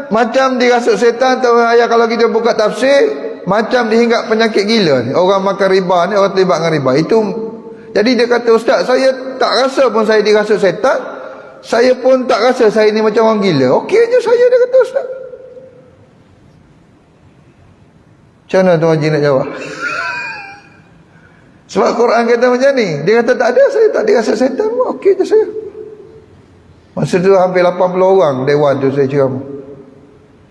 [SPEAKER 1] macam dirasuk setan atau ayat, kalau kita buka tafsir, macam dihinggap penyakit gila ni. Orang makan riba ni, orang terlibat dengan riba. Itu, jadi dia kata, Ustaz, saya tak rasa pun saya dirasuk setan. Saya pun tak rasa saya ni macam orang gila. Okey je saya, dia kata, Ustaz. Macam mana Tuan Haji nak jawab? Sebab Quran kata macam ni. Dia kata tak ada, saya tak dirasa setan pun. Okey je saya. Masa tu hampir 80 orang dewan tu saya ceramah.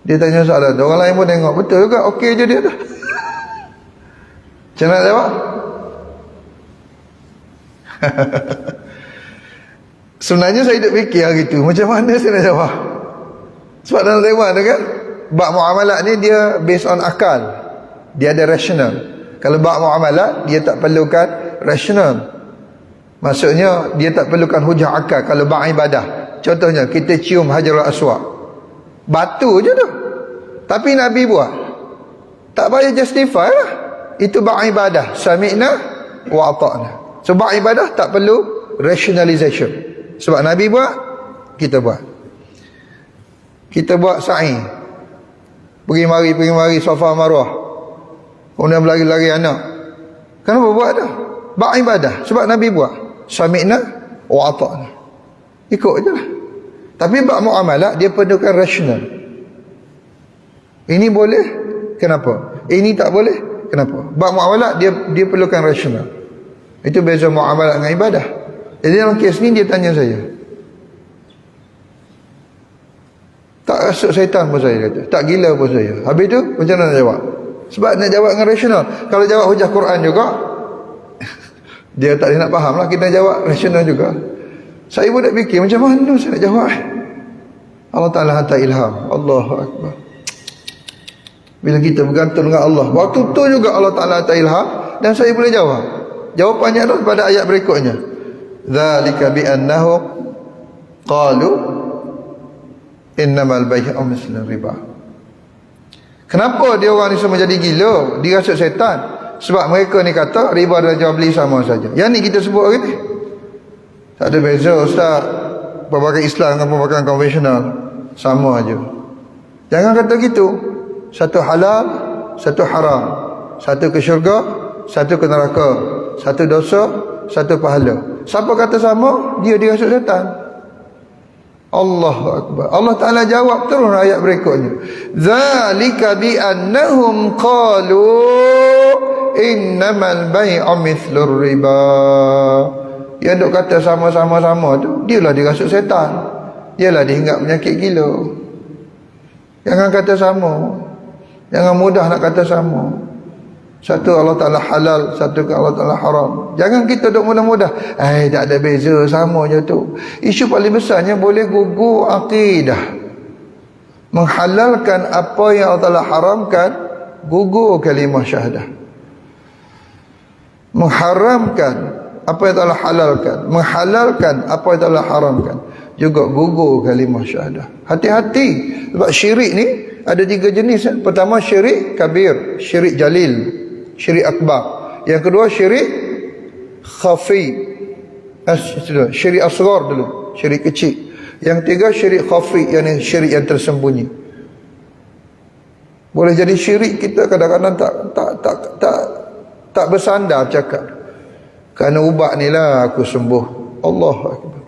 [SPEAKER 1] Dia tanya soalan tu, orang lain pun tengok, betul juga, okey je dia tu. Macam mana nak jawab? Sebenarnya saya duk fikir hari tu, macam mana saya nak jawab? Sebab dalam dewan tu kan, bab muamalat ni dia based on akal. Dia ada rational. Kalau bab muamalat dia tak perlukan rational. Maksudnya dia tak perlukan hujah akal. Kalau bab ibadah, contohnya kita cium Hajarul Aswad, batu je tu, tapi Nabi buat, tak payah justify lah. Itu bab ibadah, sami'na wa ata'na. So bab ibadah tak perlu rationalization. Sebab Nabi buat, kita buat. Kita buat sa'i, pergi mari Safa Marwah, kemudian berlari-lari anak. Kenapa buat tu? Bab ibadah, sebab Nabi buat. Sami'na wa ata'na, ikut je lah. Tapi bab muamalah dia perlukan rasional. Ini boleh, kenapa? Ini tak boleh, kenapa? Bab muamalah dia perlukan rasional. Itu beza muamalah dengan ibadah. Jadi dalam kes ni dia tanya saya, tak rasuk syaitan pun saya kata, tak gila pun saya. Habis tu macam mana nak jawab? Sebab nak jawab dengan rasional. Kalau jawab hujah Quran juga, dia tak nak faham lah. Kita jawab rasional juga. Saya pun nak fikir macam mana saya nak jawab. Allah Ta'ala hantar ilham. Allahu Akbar. Bila kita bergantung dengan Allah, waktu tu juga Allah Ta'ala hantar ilham, dan saya boleh jawab. Jawapannya adalah pada ayat berikutnya. Dzalika bi annahum qalu innamal bay'u mislu riba. Kenapa dia orang ni semua jadi gila, dirasuk syaitan? Sebab mereka ni kata riba dan jual beli sama saja. Yang ni kita sebut hari ni, tak ada beza ustaz. Perbakan Islam dengan perbakan konvensional sama aja. Jangan kata gitu. Satu halal, satu haram. Satu ke syurga, satu ke neraka. Satu dosa, satu pahala. Siapa kata sama, dia dirasuk syaitan. Allahu Akbar. Allah Ta'ala jawab terus ayat berikutnya. Zalika bi annahum qalu innamal bay'u mithlur riba. Yang duk kata sama-sama tu, dialah dirasuk setan. Dialah dihinggap penyakit gila. Jangan kata sama. Jangan mudah nak kata sama. Satu Allah Ta'ala halal, satu ke Allah Ta'ala haram. Jangan kita duk mudah-mudah, tak ada beza, sama je tu. Isu paling besarnya boleh gugur akidah. Menghalalkan apa yang Allah Ta'ala haramkan, gugur kalimah syahadah. Mengharamkan apa yang Allah halalkan, menghalalkan apa yang Allah haramkan, juga gugur kalimah syahadah. Hati-hati. Sebab syirik ni ada 3 jenis. Pertama syirik kabir, syirik jalil, syirik akbar. Yang kedua syirik khafi, syirik asghar dulu, syirik kecil. Yang tiga syirik khafi, yang syirik yang tersembunyi. Boleh jadi syirik kita kadang-kadang tak bersandar cakap, kerana ubat ni lah aku sembuh. Allahu Akbar.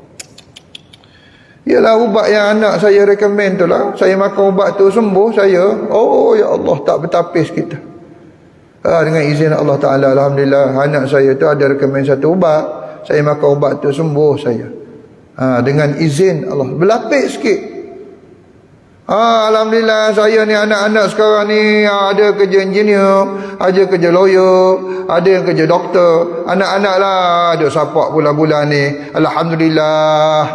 [SPEAKER 1] Ialah ubat yang anak saya recommend tu lah, saya makan ubat tu sembuh saya. Oh ya Allah, tak bertapis kita. Dengan izin Allah Ta'ala, alhamdulillah, anak saya tu ada recommend satu ubat, saya makan ubat tu sembuh saya. Dengan izin Allah, berlapis sikit. Alhamdulillah, saya ni anak-anak sekarang ni ada kerja engineer, ada kerja lawyer, ada yang kerja doktor. Anak-anak lah ada sapak bulan-bulan ni, alhamdulillah,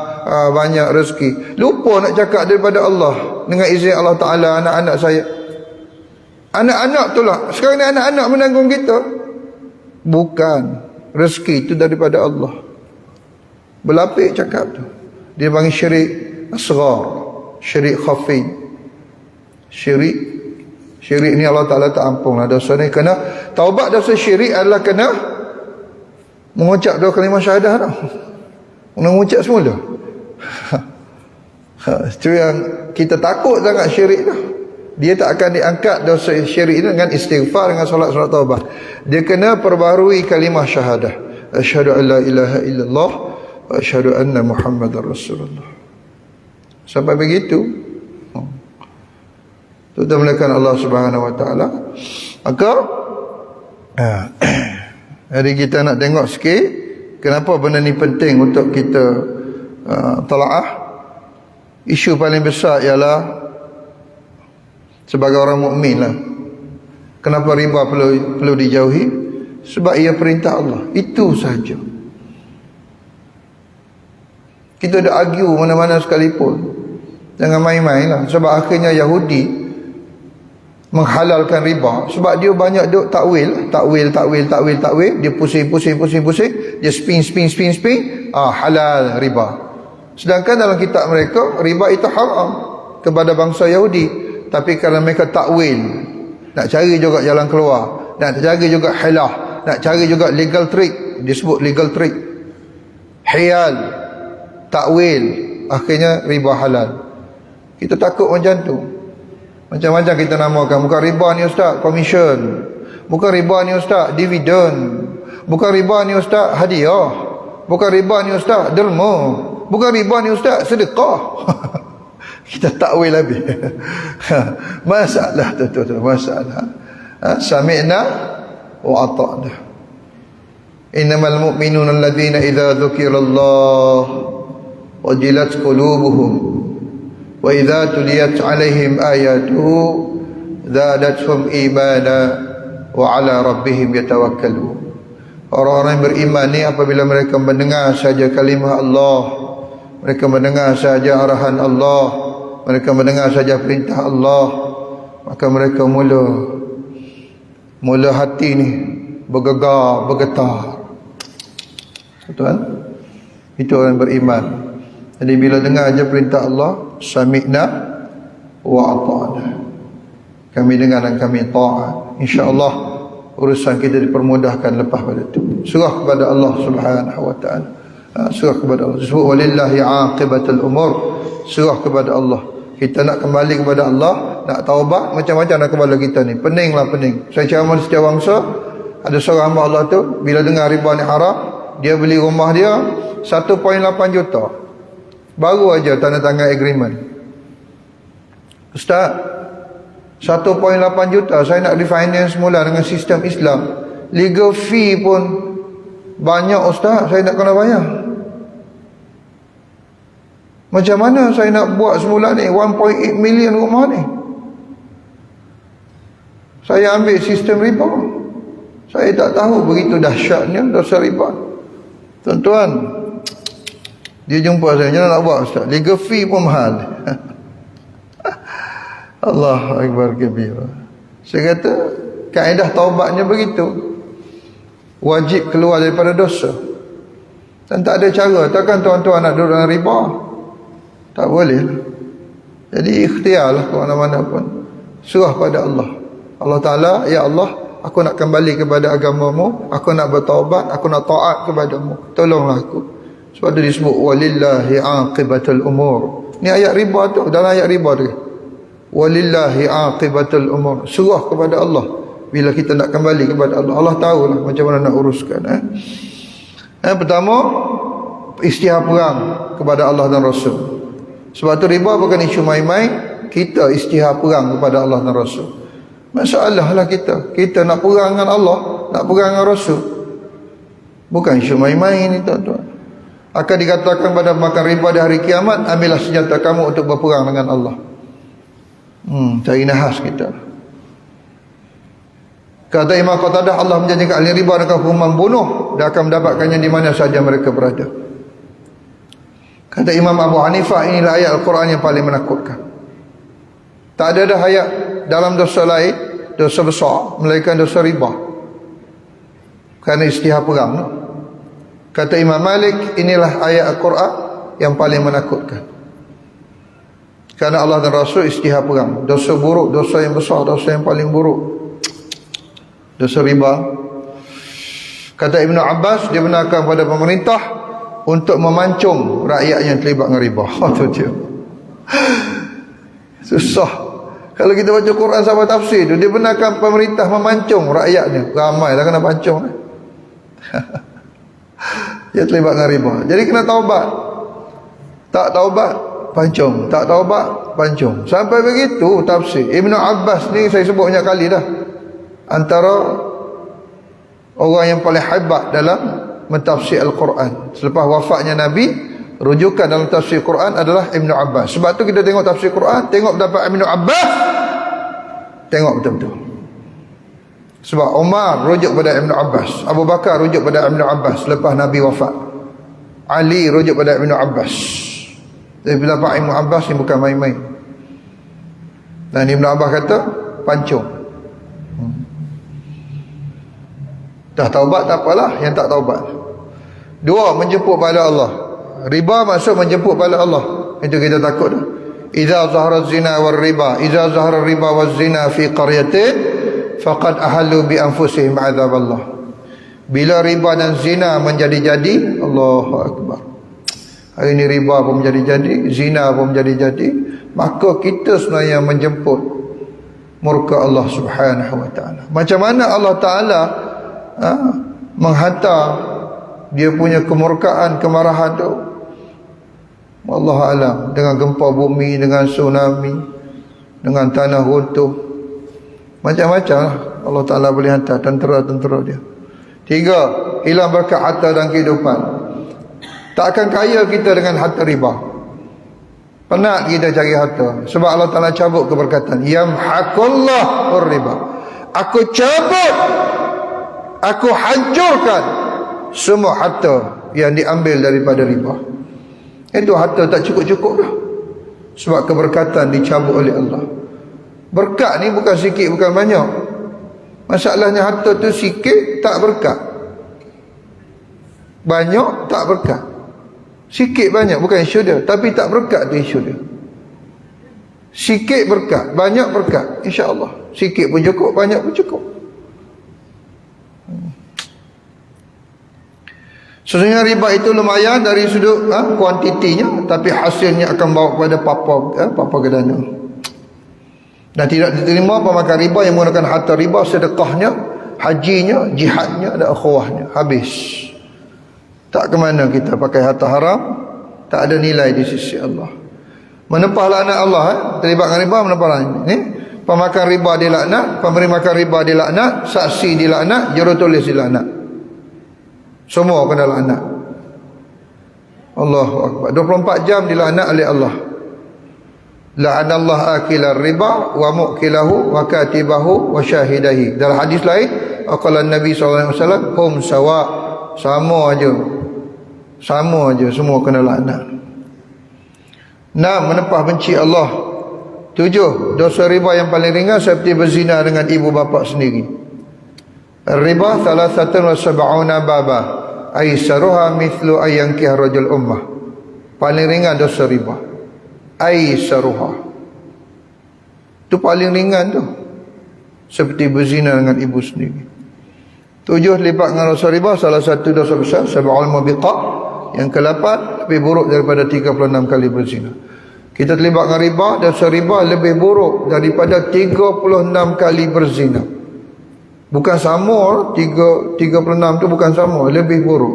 [SPEAKER 1] banyak rezeki. Lupa nak cakap daripada Allah, dengan izin Allah Ta'ala anak-anak saya. Anak-anak tu lah, sekarang ni anak-anak menanggung kita. Bukan, rezeki itu daripada Allah. Berlapik cakap tu. Dia panggil syirik asghar, syirik khafi. Syirik ni Allah Ta'ala tak ampun lah dosa ni. Kena taubat dosa syirik adalah kena mengucap 2 kalimah syahadah tau. Kena mengucap semula. Itu yang kita takut sangat syirik tu. Dia tak akan diangkat dosa syirik itu dengan istighfar, dengan solat taubat. Dia kena perbaharui kalimah syahadah. Asyhadu an la ilaha illallah wa asyhadu anna Muhammadar Rasulullah. Sampai begitu, itu melakukan Allah Subhanahu Wa Taala. Maka hari kita nak tengok sikit kenapa benda ni penting untuk kita talaah. Isu paling besar ialah sebagai orang mukmin lah, kenapa riba perlu dijauhi? Sebab ia perintah Allah, itu saja. Kita dah argue mana-mana sekalipun, jangan main-main lah. Sebab akhirnya Yahudi menghalalkan riba, sebab dia banyak duk takwil, dia pusing, dia spin, halal riba. Sedangkan dalam kitab mereka riba itu haram kepada bangsa Yahudi, tapi kerana mereka takwil, nak cari juga jalan keluar, nak cari juga hilah, nak cari juga legal trick, disebut legal trick, hiyal, takwil, akhirnya riba halal. Kita takut macam tu. Macam-macam kita namakan. Bukan riba ni ustaz, komisen. Bukan riba ni ustaz, dividen. Bukan riba ni ustaz, hadiah. Bukan riba ni ustaz, derma. Bukan riba ni ustaz, sedekah. Kita takwil habis. Masalah tu, masalah. Sami'na wa ata'na. Innamal mu'minuna alladhina idza dzukirallah wajilat qulubuhum wa idza tuliyat 'alaihim ayatuhu zadatuhum imana wa 'ala rabbihim yatawakkalun. Orang-orang yang beriman ni apabila mereka mendengar saja kalimah Allah, mereka mendengar saja arahan Allah, mereka mendengar saja perintah Allah, maka mereka mula hati ni bergegar, bergetar. Tuan, itu orang beriman. Jadi bila dengar aja perintah Allah, sami'na wa ata'na, kami dengar dan kami taat, insya-Allah urusan kita dipermudahkan lepas pada itu. Serah kepada Allah Subhanahu wa taala. Serah kepada Allah. Sebab walillahi aqibatul umur. Serah kepada Allah. Kita nak kembali kepada Allah, nak taubat, macam-macam nak kepala kita ni. Peninglah pening. Saya ceramah di setiap bangsa, ada seorang hamba Allah tu bila dengar riba ni haram, dia beli rumah dia 1.8 juta. Baru aja tanda tangan agreement. Ustaz, 1.8 juta saya nak refinance mula dengan sistem Islam. Legal fee pun banyak ustaz, saya nak kena bayar. Macam mana saya nak buat semula ni 1.8 million rumah ni? Saya ambil sistem riba. Saya tak tahu begitu dahsyatnya dosa riba. Tuan-tuan, dia jumpa saya, jangan nak buat ustaz, legal fee pun mahal. Allahu akbar kabira. Saya kata kaedah taubatnya begitu, wajib keluar daripada dosa, dan tak ada cara. Takkan tuan-tuan nak duduk dalam riba? Tak boleh. Jadi ikhtiarlah ke mana-mana pun, serah pada Allah. Allah Ta'ala, ya Allah, aku nak kembali kepada agamamu, aku nak bertaubat, aku nak taat kepadamu, tolonglah aku. Sebab tu disebut walillahi aqibatul umur. Ni ayat riba tu, dalam ayat riba tu, walillahi aqibatul umur. Serah kepada Allah. Bila kita nak kembali kepada Allah, Allah tahulah macam mana nak uruskan. Pertama, istihar perang kepada Allah dan Rasul. Sebab tu riba bukan isu main-main. Kita istihar perang kepada Allah dan Rasul. Masalah lah kita nak perang dengan Allah, nak perang dengan Rasul. Bukan isu main-main ni tuan-tuan. Akan dikatakan pada makan riba di hari kiamat, ambillah senjata kamu untuk berperang dengan Allah. Cari nahas kita. Kata Imam Qatadah, Allah menjanjikan ahli riba dengan hukuman bunuh, dan akan mendapatkannya di mana saja mereka berada. Kata Imam Abu Hanifah, inilah ayat Al-Quran yang paling menakutkan. Tak ada dah ayat dalam dosa lain, dosa besar, melainkan dosa riba, kerana istihar perang. Kata Imam Malik, inilah ayat Al-Quran yang paling menakutkan, kerana Allah dan Rasul istihar perang. Dosa buruk, dosa yang besar, dosa yang paling buruk, dosa riba. Kata Ibn Abbas, dia benarkan pada pemerintah untuk memancung rakyat yang terlibat dengan riba. Itu dia. Susah. Kalau kita baca Quran sampai tafsir tu, dia benarkan pemerintah memancung rakyatnya. Ramai lah kena pancung. Dia terlibat dengan riba. Jadi kena taubat. Tak taubat, pancung. Tak taubat, pancung. Sampai begitu tafsir. Ibn Abbas ni saya sebut banyak kali dah, antara orang yang paling hebat dalam mentafsir Al-Quran. Selepas wafatnya Nabi, rujukan dalam tafsir Quran adalah Ibn Abbas. Sebab tu kita tengok tafsir Quran, tengok pendapat Ibn Abbas, tengok betul-betul. Sebab Umar rujuk pada Ibn Abbas, Abu Bakar rujuk pada Ibn Abbas selepas Nabi wafat, Ali rujuk pada Ibn Abbas. Jadi pendapat Ibn Abbas ni bukan main-main. Dan Ibn Abbas kata, pancung. Dah taubat tak apalah, yang tak taubat. Dua, menjemput pada Allah. Riba maksud menjemput pada Allah. Itu kita takut dah. Idza zahara zina war riba, idza zahara riba waz zina fi qaryatin faqad ahallu bi anfusihim azab Allah. Bila riba dan zina menjadi-jadi, Allahu akbar. Hari ini riba pun menjadi-jadi, zina pun menjadi-jadi, maka kita sebenarnya menjemput murka Allah Subhanahu wa taala. Macam mana Allah Taala menghantar dia punya kemurkaan, kemarahan tu, wallahu alam, dengan gempa bumi, dengan tsunami, dengan tanah runtuh, macam-macam lah Allah Ta'ala boleh hantar tentera-tentera dia. Tiga, hilang berkat harta dan kehidupan. Tak akan kaya kita dengan harta riba. Penat kita cari harta, sebab Allah Ta'ala cabut keberkatan. Yamhaqullah riba. Aku cabut, aku hancurkan semua harta yang diambil daripada riba. Itu harta tak cukup-cukup dah, sebab keberkatan dicabut oleh Allah. Berkat ni bukan sikit, bukan banyak. Masalahnya harta tu sikit tak berkat, banyak tak berkat. Sikit banyak bukan isu dia, tapi tak berkat tu isu dia. Sikit berkat, banyak berkat, insya-Allah. Sikit pun cukup, banyak pun cukup. Sesungguhnya riba itu lumayan dari sudut kuantitinya, tapi hasilnya akan bawa kepada papa gedana. Dan tidak diterima pemakan riba yang menggunakan harta riba, sedekahnya, hajinya, jihadnya dan ukhuwahnya habis. Tak ke mana kita pakai harta haram, tak ada nilai di sisi Allah. Menepah laknat Allah, terlibat dengan riba, menepah laknat. Ni pemakan riba dilaknat, pemberi makan riba dilaknat, saksi dilaknat, jurutulis dilaknat. Semua kena laknat. Allahu akbar. 24 jam dilaknat oleh Allah. La'anallahu akilar riba wa mu'kilahu wa katibahu wa syahidahi. Dalam hadis lain, qala Nabi sallallahu alaihi wasallam, hum sawa, sama aja. Sama aja, semua kena laknat. 6, menepah benci Allah. 7, dosa riba yang paling ringan seperti berzina dengan ibu bapa sendiri. Riba 73 baba, aisaruha mithlu ayyankih rajul ummah. Paling ringan dosa riba, aisaruha, itu paling ringan tu, seperti berzina dengan ibu sendiri. 7, lipat dengan dosa riba, salah satu dosa besar, sab'ul mubiqah. Yang ke-8, lebih buruk daripada 36 kali berzina. Kita terlibat dengan riba, dosa riba lebih buruk daripada 36 kali berzina. Bukan sama, 36 tu bukan sama, lebih buruk.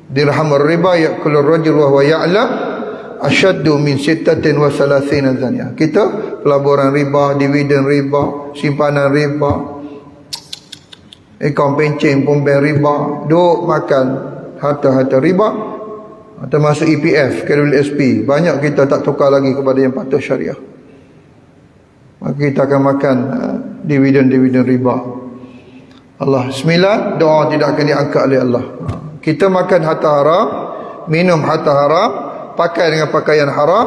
[SPEAKER 1] Dirhamur riba ya'kulur rajul wa huwa ya'lam asyaddu min 36 zaniah. Kita pelaburan riba, dividen riba, simpanan riba, akaun pencen pun bank riba, duk makan harta-harta riba, termasuk EPF, KWSP. Banyak kita tak tukar lagi kepada yang patuh syariah. Maka kita akan makan dividen-dividen riba. Allah. 9, doa tidak akan diangkat oleh Allah. Kita makan harta haram, minum harta haram, pakai dengan pakaian haram,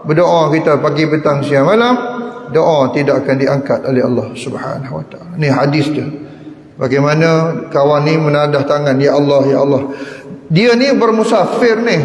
[SPEAKER 1] berdoa kita pagi, petang, siang, malam, doa tidak akan diangkat oleh Allah Subhanahu wa taala. Ni hadis dia. Bagaimana kawan ni menadah tangan, ya Allah, ya Allah. Dia ni bermusafir ni.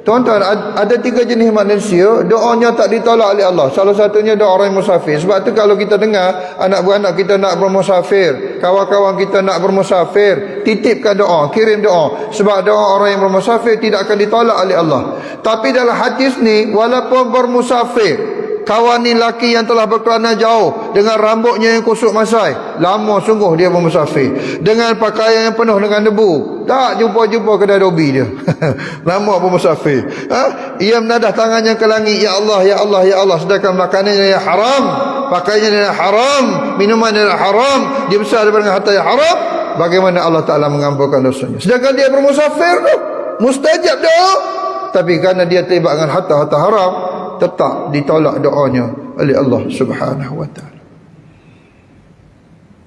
[SPEAKER 1] Tuan-tuan, ada 3 jenis manusia doanya tak ditolak oleh Allah. Salah satunya doa orang musafir. Sebab tu kalau kita dengar anak beranak kita nak bermusafir, kawan-kawan kita nak bermusafir, titipkan doa, kirim doa. Sebab doa orang yang bermusafir tidak akan ditolak oleh Allah. Tapi dalam hadis ni, walaupun bermusafir, kawan ni laki yang telah berkelana jauh, dengan rambutnya yang kusut masai, lama sungguh dia bermusafir, dengan pakaian yang penuh dengan debu, tak jumpa-jumpa kedai dobi dia. Lama bermusafir. Ia menadah tangannya ke langit, ya Allah, ya Allah, ya Allah, sedangkan makanannya yang haram, pakaiannya yang haram, minumannya yang haram, dia besar daripada harta yang haram. Bagaimana Allah Ta'ala mengampunkan dosanya? Sedangkan dia bermusafir tu, mustajab doa, tapi kerana dia terlibat dengan harta-harta haram, tetap ditolak doanya oleh Allah Subhanahu wa taala.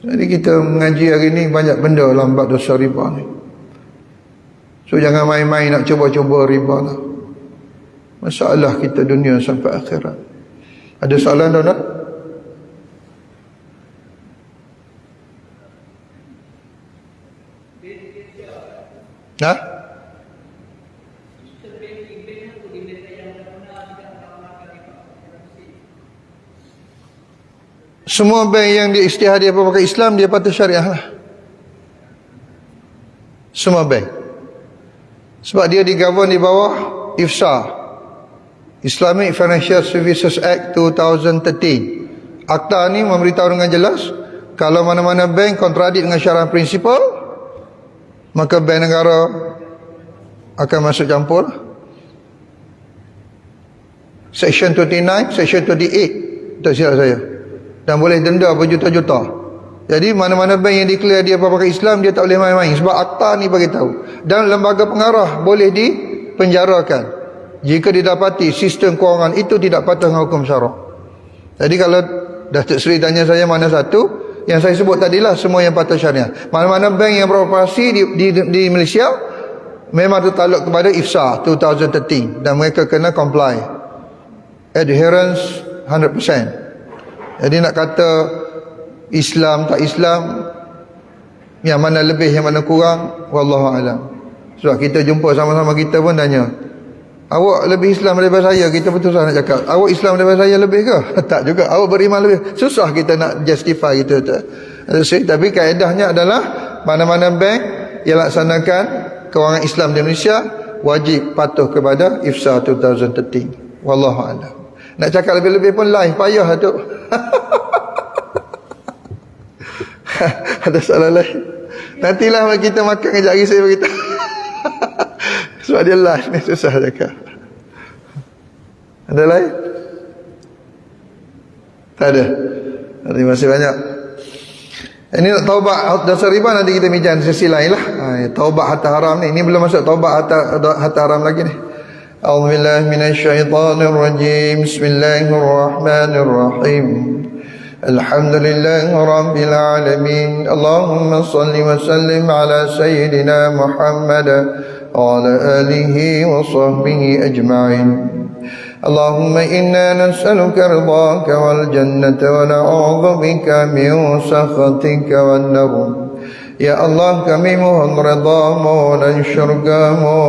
[SPEAKER 1] Jadi kita mengaji hari ni banyak benda lambat dosa riba ni. So jangan main-main nak cuba-cuba riba lah. Masalah kita dunia sampai akhirat. Ada soalan tuan-tuan? Ha? Semua bank yang dia isytihar dia pakai Islam, dia patut syariah lah. Semua bank. Sebab dia digovern di bawah IFSA, Islamic Financial Services Act 2013. Akta ni memberitahu dengan jelas, kalau mana-mana bank kontradik dengan syariah prinsipal, maka bank negara akan masuk campur. Section 29, Section 28, tak silap saya, dan boleh denda berjuta-juta. Jadi mana-mana bank yang declare dia pakai Islam, dia tak boleh main-main. Sebab akta ni bagi tahu. Dan lembaga pengarah boleh dipenjarakan jika didapati sistem kewangan itu tidak patuh dengan hukum syarak. Jadi kalau Datuk Seri tanya saya mana satu, yang saya sebut tadilah semua yang patuh syariah. Mana-mana bank yang beroperasi di Malaysia memang tertaluk kepada IFSA 2013 dan mereka kena comply, adherence 100%. Jadi nak kata Islam tak Islam, yang mana lebih yang mana kurang, wallahu alam. Sebab kita jumpa sama-sama, kita pun tanya, awak lebih Islam daripada saya, kita betul salah nak cakap, awak Islam daripada saya lebih ke? Tak juga. Awak beriman lebih, susah kita nak justify gitu. Tapi kaedahnya adalah mana-mana bank yang laksanakan kewangan Islam di Malaysia wajib patuh kepada IFSA 2013. Wallahu alam. Nak cakap lebih-lebih pun live, payah tu. Ada soalan lain? Nantilah kita makan kejap lagi saya beritahu. Sebab dia live ni susah cakap. Ada lain? Tak ada. Terima kasih banyak. Ini nak taubat dasar riba, nanti kita bincang sesi lain lah. Taubat harta haram ni. Ini belum masuk taubat harta haram lagi ni. A'udzubillahi minasyaitonirrajim. Bismillahirrahmanirrahim. Alhamdulillahi Rabbil Alamin. Allahumma salli wa sallim ala Sayyidina Muhammad wa ala alihi wa sahbihi ajma'in. Allahumma inna nas'aluka ridhaka wal jannata wa na'udzu bika min sakhatika wan nar. Ya Allah, kami mohon ridhamu dan syurgamu.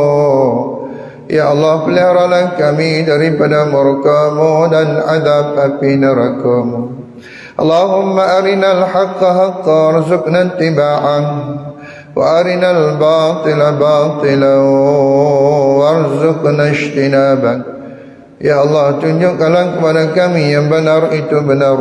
[SPEAKER 1] Ya Allah, peliharalah kami daripada murkamu dan azab api nerakamu. Allahumma arinal haqqa haqqa warzuqna ittiba'ah wa arinal batila batila warzuqna ijtinabah. Ya Allah, tunjukkanlah kepada kami yang benar itu benar.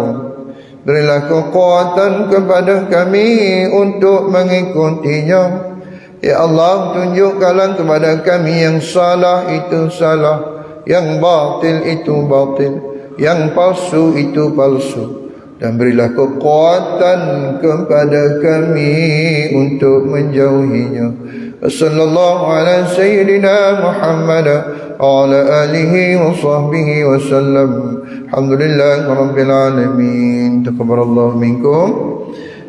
[SPEAKER 1] Berilah kekuatan kepada kami untuk mengikutinya. Ya Allah, tunjukkanlah kepada kami yang salah itu salah, yang batil itu batil, yang palsu itu palsu. Dan berilah kekuatan kepada kami untuk menjauhinya. Sallallahu ala Sayyidina Muhammad wa ala alihi wa sahbihi wa sallam. Alhamdulillah Rabbil Alamin. Taqabbalallahu minkum.